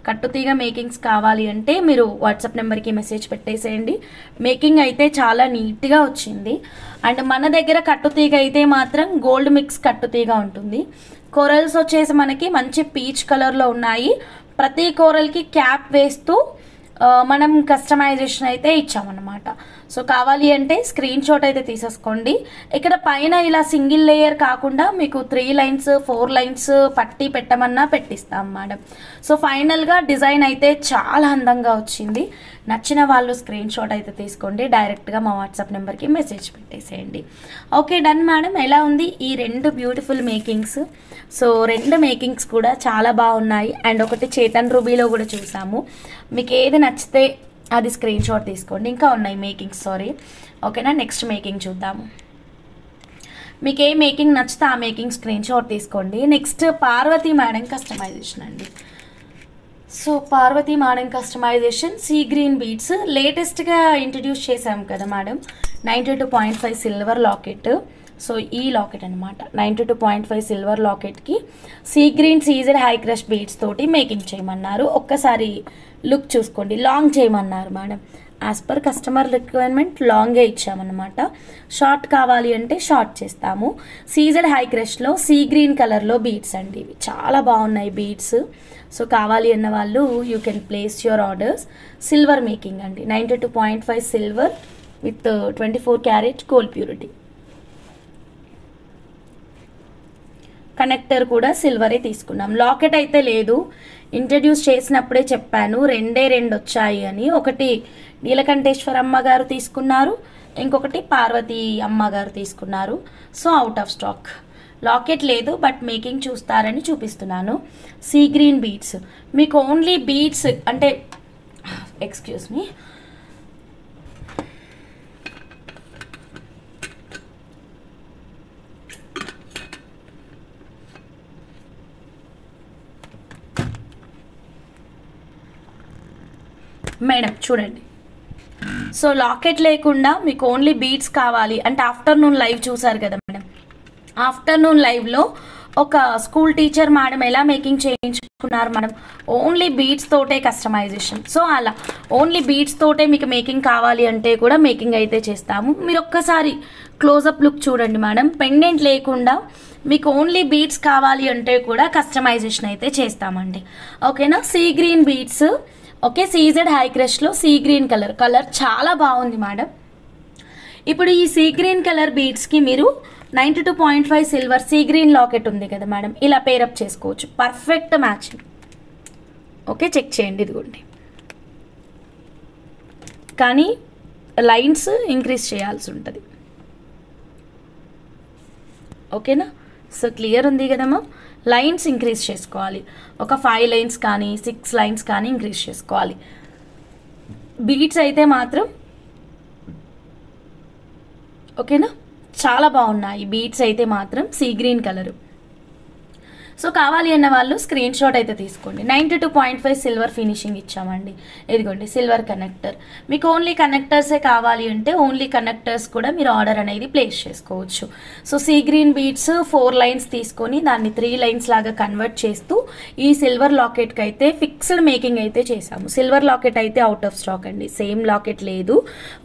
కట్టుతీగ మేకింగ్స్ కావాలి అంటే మీరు వాట్సాప్ నెంబర్కి మెసేజ్ పెట్టేసేయండి. మేకింగ్ అయితే చాలా నీట్గా వచ్చింది. అండ్ మన దగ్గర కట్టుతీగ అయితే మాత్రం గోల్డ్ మిక్స్ కట్టుతీగ ఉంటుంది. కోరల్స్ వచ్చేసి మనకి మంచి పీచ్ కలర్లో ఉన్నాయి. ప్రతి కోరల్కి క్యాప్ వేస్తూ మనం కస్టమైజేషన్ అయితే ఇచ్చామన్నమాట. సో కావాలి అంటే స్క్రీన్ షాట్ అయితే తీసేసుకోండి. ఇక్కడ పైన ఇలా సింగిల్ లేయర్ కాకుండా మీకు 3 లైన్స్ 4 లైన్స్ పట్టి పెట్టమన్నా పెట్టిస్తాం మేడం. సో ఫైనల్గా డిజైన్ అయితే చాలా అందంగా వచ్చింది. నచ్చిన వాళ్ళు స్క్రీన్ షాట్ అయితే తీసుకోండి, డైరెక్ట్గా మా వాట్సాప్ నెంబర్కి మెసేజ్ పెట్టేసేయండి. Okay done madam. ఎలా ఉంది ఈ 2 బ్యూటిఫుల్ మేకింగ్స్? సో 2 మేకింగ్స్ కూడా చాలా బాగున్నాయి. అండ్ ఒకటి చేతన్ రూబీలో కూడా చూసాము. మీకు ఏది నచ్చితే అది స్క్రీన్ షాట్ తీసుకోండి. ఇంకా ఉన్నాయి మేకింగ్స్, సారీ. ఓకేనా. నెక్స్ట్ మేకింగ్ చూద్దాము. మీకు ఏ మేకింగ్ నచ్చితే ఆ మేకింగ్ స్క్రీన్ షాట్ తీసుకోండి. నెక్స్ట్ పార్వతి మేడం కస్టమైజేషన్ అండి. So Parvati madam customization sea green beads లేటెస్ట్గా ఇంట్రడ్యూస్ చేసాం కదా మేడం. 92.5 silver locket. సో ఈ లాకెట్ అనమాట, 92.5 సిల్వర్ లాకెట్కి sea green CZ high crush beads తోటి మేకింగ్ చేయమన్నారు. ఒక్కసారి లుక్ చూసుకోండి. లాంగ్ చేయమన్నారు madam. As per customer requirement లాంగే ఇచ్చామన్నమాట. షార్ట్ కావాలి అంటే షార్ట్ చేస్తాము. సీజెడ్ హై క్రష్లో సీ గ్రీన్ కలర్లో బీడ్స్ అండి. ఇవి చాలా బాగున్నాయి బీడ్స్. సో కావాలి అన్న వాళ్ళు you can place your orders. Silver making అండి, 92.5 silver with 24 carat gold purity. Connector కూడా సిల్వరే తీసుకున్నాం. లాకెట్ అయితే లేదు, ఇంట్రడ్యూస్ చేసినప్పుడే చెప్పాను రెండే వచ్చాయి అని. ఒకటి నీలకంఠేశ్వర అమ్మగారు తీసుకున్నారు, ఇంకొకటి పార్వతీ అమ్మగారు తీసుకున్నారు. So out of stock. Locket లేదు, బట్ మేకింగ్ చూస్తారని చూపిస్తున్నాను. సీ గ్రీన్ బీడ్స్ మీకు ఓన్లీ బీడ్స్ అంటే ఎక్స్క్యూజ్ మీ, మేడం చూడండి. సో లాకెట్ లేకుండా మీకు ఓన్లీ బీడ్స్ కావాలి అంటే ఆఫ్టర్నూన్ లైవ్ చూసారు కదా మేడం. ఆఫ్టర్నూన్ లైవ్లో ఒక స్కూల్ టీచర్ మేడం ఎలా మేకింగ్ చేయించుకున్నారు మేడం, ఓన్లీ బీడ్స్ తోటే కస్టమైజేషన్. సో అలా ఓన్లీ బీడ్స్ తోటే మీకు మేకింగ్ కావాలి అంటే కూడా మేకింగ్ అయితే చేస్తాము. మీరు ఒక్కసారి క్లోజప్ లుక్ చూడండి మేడం. పెండెంట్ లేకుండా మీకు ఓన్లీ బీడ్స్ కావాలి అంటే కూడా కస్టమైజేషన్ అయితే చేస్తామండి. ఓకేనా. Sea green beads. Okay, CZ high క్రష్లో సీ గ్రీన్ కలర్ చాలా బాగుంది మేడం. ఇప్పుడు ఈ సీ గ్రీన్ కలర్ బీడ్స్కి మీరు 92.5 సిల్వర్ సీ గ్రీన్ లాకెట్ ఉంది కదా మేడం, ఇలా పేరప్ చేసుకోవచ్చు. Perfect matching. ఓకే, చెక్ చేయండి. ఇదిగోండి, కానీ లైన్స్ ఇంక్రీజ్ చేయాల్సి ఉంటుంది. ఓకేనా. సో క్లియర్ ఉంది కదమ్మా. లైన్స్ ఇంక్రీజ్ చేసుకోవాలి. ఒక 5 లైన్స్ కానీ 6 లైన్స్ కానీ ఇంక్రీజ్ చేసుకోవాలి. బీడ్స్ అయితే మాత్రం ఓకేనా, చాలా బాగున్నాయి బీడ్స్ అయితే మాత్రం. See green colour. సో కావాలి అన్న వాళ్ళు స్క్రీన్ షాట్ అయితే తీసుకోండి. 92.5 సిల్వర్ ఫినిషింగ్ ఇచ్చామండి. ఇదిగోండి సిల్వర్ కనెక్టర్. మీకు ఓన్లీ కనెక్టర్సే కావాలి అంటే ఓన్లీ కనెక్టర్స్ కూడా మీరు ఆర్డర్ అనేది ప్లేస్ చేసుకోవచ్చు. So sea green beads 4 lines తీసుకొని దాన్ని 3 లైన్స్ లాగా కన్వర్ట్ చేస్తూ ఈ సిల్వర్ లాకెట్కి అయితే ఫిక్స్డ్ మేకింగ్ అయితే చేసాము. సిల్వర్ లాకెట్ అయితే అవుట్ ఆఫ్ స్టాక్ అండి, సేమ్ లాకెట్ లేదు.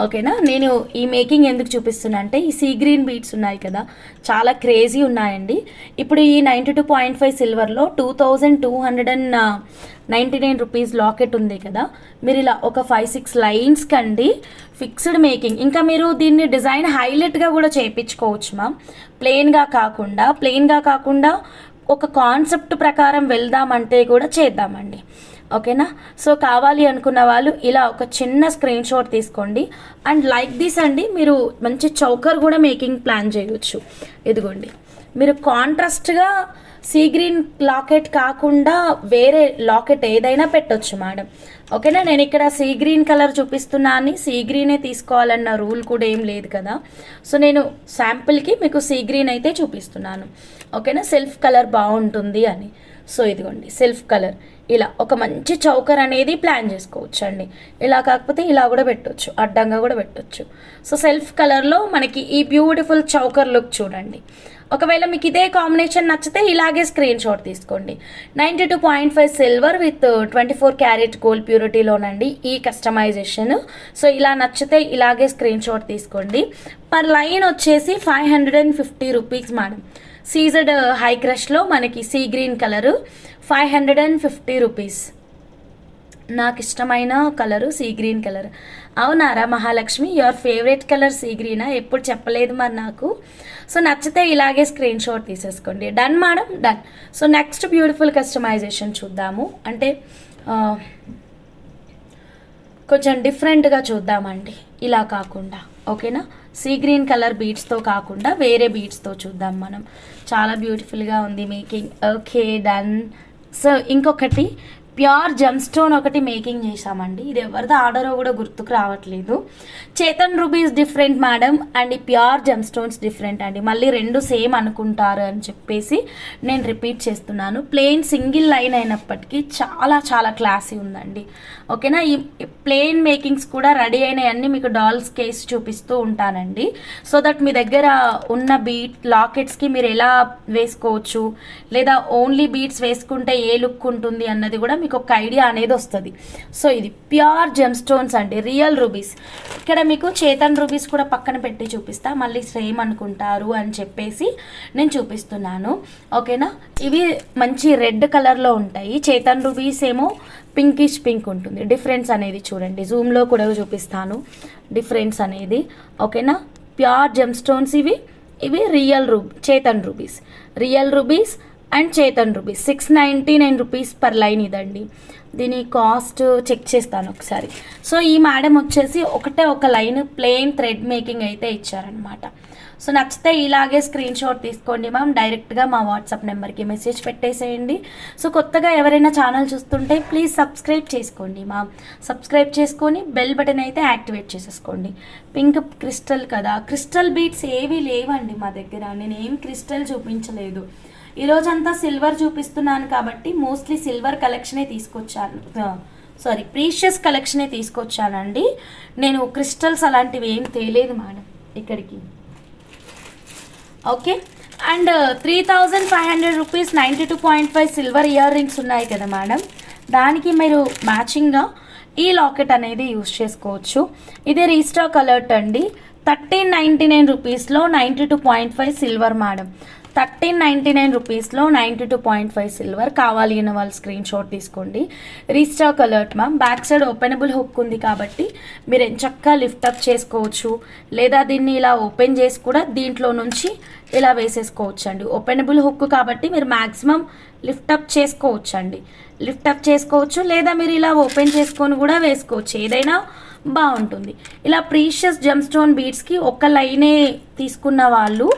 ఓకేనా. నేను ఈ మేకింగ్ ఎందుకు చూపిస్తున్నా అంటే ఈ సీ గ్రీన్ బీడ్స్ ఉన్నాయి కదా, చాలా క్రేజీ ఉన్నాయండి. ఇప్పుడు ఈ 92.5 సిల్వర్లో 2299 రూపీస్ లాకెట్ ఉంది కదా, మీరు ఇలా ఒక 5-6 లైన్స్ కండి ఫిక్స్డ్ మేకింగ్. ఇంకా మీరు దీన్ని డిజైన్ హైలైట్గా కూడా చేయించుకోవచ్చు మ్యామ్. ప్లెయిన్గా కాకుండా ఒక కాన్సెప్ట్ ప్రకారం వెళ్దామంటే కూడా చేద్దామండి. ఓకేనా. సో కావాలి అనుకున్న వాళ్ళు ఇలా ఒక చిన్న స్క్రీన్ షాట్ తీసుకోండి. అండ్ లైక్ దిస్ అండి, మీరు మంచి చౌకర్ కూడా మేకింగ్ ప్లాన్ చేయవచ్చు. ఇదిగోండి, మీరు కాంట్రాస్ట్గా సీ గ్రీన్ లాకెట్ కాకుండా వేరే లాకెట్ ఏదైనా పెట్టొచ్చు మేడం. ఓకేనా. నేను ఇక్కడ సీ గ్రీన్ కలర్ చూపిస్తున్నా అని సీ గ్రీనే తీసుకోవాలన్న రూల్ కూడా ఏం లేదు కదా. సో నేను శాంపుల్కి మీకు సీ గ్రీన్ అయితే చూపిస్తున్నాను. ఓకేనా. సెల్ఫ్ కలర్ బాగుంటుంది అని. సో ఇదిగోండి సెల్ఫ్ కలర్. ఇలా ఒక మంచి చౌకర్ అనేది ప్లాన్ చేసుకోవచ్చు అండి. ఇలా కాకపోతే ఇలా కూడా పెట్టవచ్చు, అడ్డంగా కూడా పెట్టవచ్చు. సో సెల్ఫ్ కలర్లో మనకి ఈ బ్యూటిఫుల్ చౌకర్ లుక్ చూడండి. ఒకవేళ మీకు ఇదే కాంబినేషన్ నచ్చితే ఇలాగే స్క్రీన్ షాట్ తీసుకోండి. 92.5 సిల్వర్ విత్ 24 క్యారెట్ గోల్డ్ ప్యూరిటీలోనండి ఈ కస్టమైజేషన్. సో ఇలా నచ్చితే ఇలాగే స్క్రీన్ షాట్ తీసుకోండి. పర్ లైన్ వచ్చేసి 550 రూపీస్ మేడం. సీజెడ్ హై క్రష్లో మనకి సీ గ్రీన్ కలరు 550 రూపీస్. నాకు ఇష్టమైన కలరు సీ గ్రీన్ కలర్. అవునారా Mahalakshmi, your favourite colour sea గ్రీనా? ఎప్పుడు చెప్పలేదు మరి నాకు. సో నచ్చితే ఇలాగే స్క్రీన్ షాట్ తీసేసుకోండి. Done madam, done. So next beautiful customization చూద్దాము. అంటే కొంచెం డిఫరెంట్గా చూద్దామండి, ఇలా కాకుండా. ఓకేనా. సీ గ్రీన్ కలర్ బీడ్స్తో కాకుండా వేరే బీడ్స్తో చూద్దాం మనం. చాలా బ్యూటిఫుల్గా ఉంది మేకింగ్. Okay, done. సో ఇంకొకటి ప్యూర్ జెమ్ స్టోన్ ఒకటి మేకింగ్ చేసామండి. ఇది ఎవరిది ఆర్డరో కూడా గుర్తుకు రావట్లేదు. Chetan rubies different madam and ఈ ప్యూర్ జెమ్ స్టోన్స్ డిఫరెంట్ అండి. మళ్ళీ రెండు సేమ్ అనుకుంటారు అని చెప్పేసి నేను రిపీట్ చేస్తున్నాను. ప్లెయిన్ సింగిల్ లైన్ అయినప్పటికీ చాలా చాలా క్లాసీ ఉందండి. ఓకేనా. ఈ ప్లెయిన్ మేకింగ్స్ కూడా రెడీ అయినాయన్నీ మీకు డాల్స్ కేస్ చూపిస్తూ ఉంటానండి. సో దట్ మీ దగ్గర ఉన్న బీట్ లాకెట్స్కి మీరు ఎలా వేసుకోవచ్చు, లేదా ఓన్లీ బీట్స్ వేసుకుంటే ఏ లుక్ ఉంటుంది అన్నది కూడా మీకు మీకు ఒక ఐడియా అనేది వస్తుంది. సో ఇది ప్యూర్ జెమ్ స్టోన్స్ అండి, రియల్ రూబీస్. ఇక్కడ మీకు చేతన్ రూబీస్ కూడా పక్కన పెట్టి చూపిస్తా, మళ్ళీ సేమ్ అనుకుంటారు అని చెప్పేసి నేను చూపిస్తున్నాను. ఓకేనా, ఇవి మంచి రెడ్ కలర్లో ఉంటాయి. చేతన్ రూబీస్ ఏమో పింకిష్ పింక్ ఉంటుంది. డిఫరెన్స్ అనేది చూడండి, జూమ్లో కూడా చూపిస్తాను డిఫరెన్స్ అనేది. ఓకేనా, ప్యూర్ జెమ్ స్టోన్స్ ఇవి real Chetan rubies, real rubies and Chetan rubies. 699 rupees per line ఇదండి. దీని కాస్ట్ చెక్ చేస్తాను ఒకసారి. సో ఈ మేడం వచ్చేసి ఒకటే ఒక లైన్ ప్లెయిన్ థ్రెడ్ మేకింగ్ అయితే ఇచ్చారనమాట. సో నచ్చితే ఇలాగే స్క్రీన్ షాట్ తీసుకోండి మ్యామ్, డైరెక్ట్గా మా వాట్సాప్ నెంబర్కి మెసేజ్ పెట్టేసేయండి. సో కొత్తగా ఎవరైనా ఛానల్ చూస్తుంటే ప్లీజ్ సబ్స్క్రైబ్ చేసుకోండి మ్యామ్, సబ్స్క్రైబ్ చేసుకొని బెల్ బటన్ అయితే యాక్టివేట్ చేసేసుకోండి. పింక్ క్రిస్టల్ కదా, క్రిస్టల్ బీట్స్ ఏవి లేవండి మా దగ్గర, నేను ఏం క్రిస్టల్ చూపించలేదు. ఈరోజంతా సిల్వర్ చూపిస్తున్నాను కాబట్టి మోస్ట్లీ సిల్వర్ కలెక్షనే తీసుకొచ్చాను, సారీ ప్రీషియస్ కలెక్షనే తీసుకొచ్చానండి. నేను క్రిస్టల్స్ అలాంటివి ఏం తేలేదు మేడం ఇక్కడికి. Okay, and 3500 rupees 92.5 silver ear rings ఉన్నాయి కదా మేడం, దానికి మీరు మ్యాచింగ్గా ఈ లాకెట్ అనేది యూస్ చేసుకోవచ్చు. ఇది రీస్టాక్ అలర్ట్ అండి. 1399 రూపీస్లో 92.5 సిల్వర్ మేడం, 1399 రూపీస్లో 92.5 సిల్వర్. కావాలి అన్న వాళ్ళు స్క్రీన్ షాట్ తీసుకోండి. Restock alert ma'am. Back side openable hook ఉంది కాబట్టి మీరు ఎంచక్కా లిఫ్ట్ అప్ చేసుకోవచ్చు, లేదా దీన్ని ఇలా ఓపెన్ చేసి కూడా దీంట్లో నుంచి ఇలా వేసేసుకోవచ్చు అండి. ఓపెనబుల్ హుక్ కాబట్టి మీరు మ్యాక్సిమం లిఫ్ట్ అప్ చేసుకోవచ్చు అండి, లిఫ్ట్ అప్ చేసుకోవచ్చు, లేదా మీరు ఇలా ఓపెన్ చేసుకొని కూడా వేసుకోవచ్చు, ఏదైనా బాగుంటుంది. ఇలా ప్రీషియస్ జెమ్ స్టోన్ బీడ్స్కి ఒక లైనే తీసుకున్న వాళ్ళు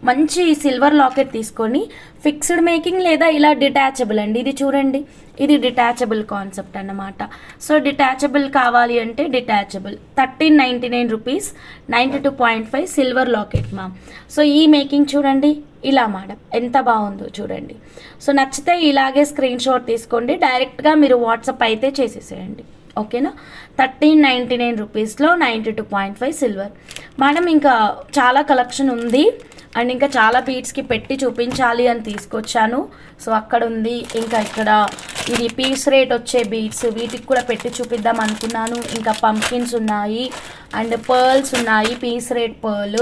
మంచి సిల్వర్ లాకెట్ తీసుకొని ఫిక్స్డ్ మేకింగ్ లేదా ఇలా డిటాచబుల్ అండి, ఇది చూడండి, ఇది డిటాచబుల్ కాన్సెప్ట్ అన్నమాట. సో డిటాచబుల్ కావాలి అంటే detachable. 1399 rupees 92.5 silver locket ma'am. So ఈ మేకింగ్ చూడండి ఇలా మేడం, ఎంత బాగుందో చూడండి. సో నచ్చితే ఇలాగే స్క్రీన్ షాట్ తీసుకోండి, డైరెక్ట్గా మీరు వాట్సాప్ అయితే చేసేసేయండి. ఓకేనా, 1399 రూపీస్లో 92.5 సిల్వర్ మేడం. ఇంకా చాలా కలెక్షన్ ఉంది అండ్ ఇంకా చాలా బీడ్స్కి పెట్టి చూపించాలి అని తీసుకొచ్చాను. సో అక్కడ ఉంది, ఇంకా ఇక్కడ ఇది పీస్ రేట్ వచ్చే బీడ్స్, వీటికి కూడా పెట్టి చూపిద్దాం అనుకున్నాను. ఇంకా పంకిన్స్ ఉన్నాయి అండ్ పర్ల్స్ ఉన్నాయి, పీస్ రేట్ పర్ల్,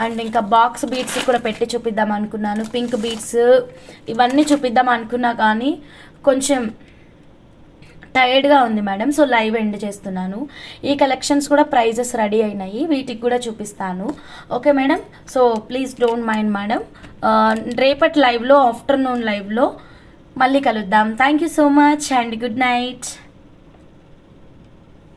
అండ్ ఇంకా బాక్స్ బీడ్స్ కూడా పెట్టి చూపిద్దాం అనుకున్నాను. పింక్ బీడ్స్ ఇవన్నీ చూపిద్దాం అనుకున్నా కానీ కొంచెం టైర్డ్గా ఉంది మేడం, సో లైవ్ ఎండ్ చేస్తున్నాను. ఈ కలెక్షన్స్ కూడా ప్రైజెస్ రెడీ అయినాయి, వీటికి కూడా చూపిస్తాను. Okay madam, so please don't mind madam. రేపటి లైవ్లో, ఆఫ్టర్నూన్ లైవ్లో మళ్ళీ కలుద్దాం. Thank you so much and good night.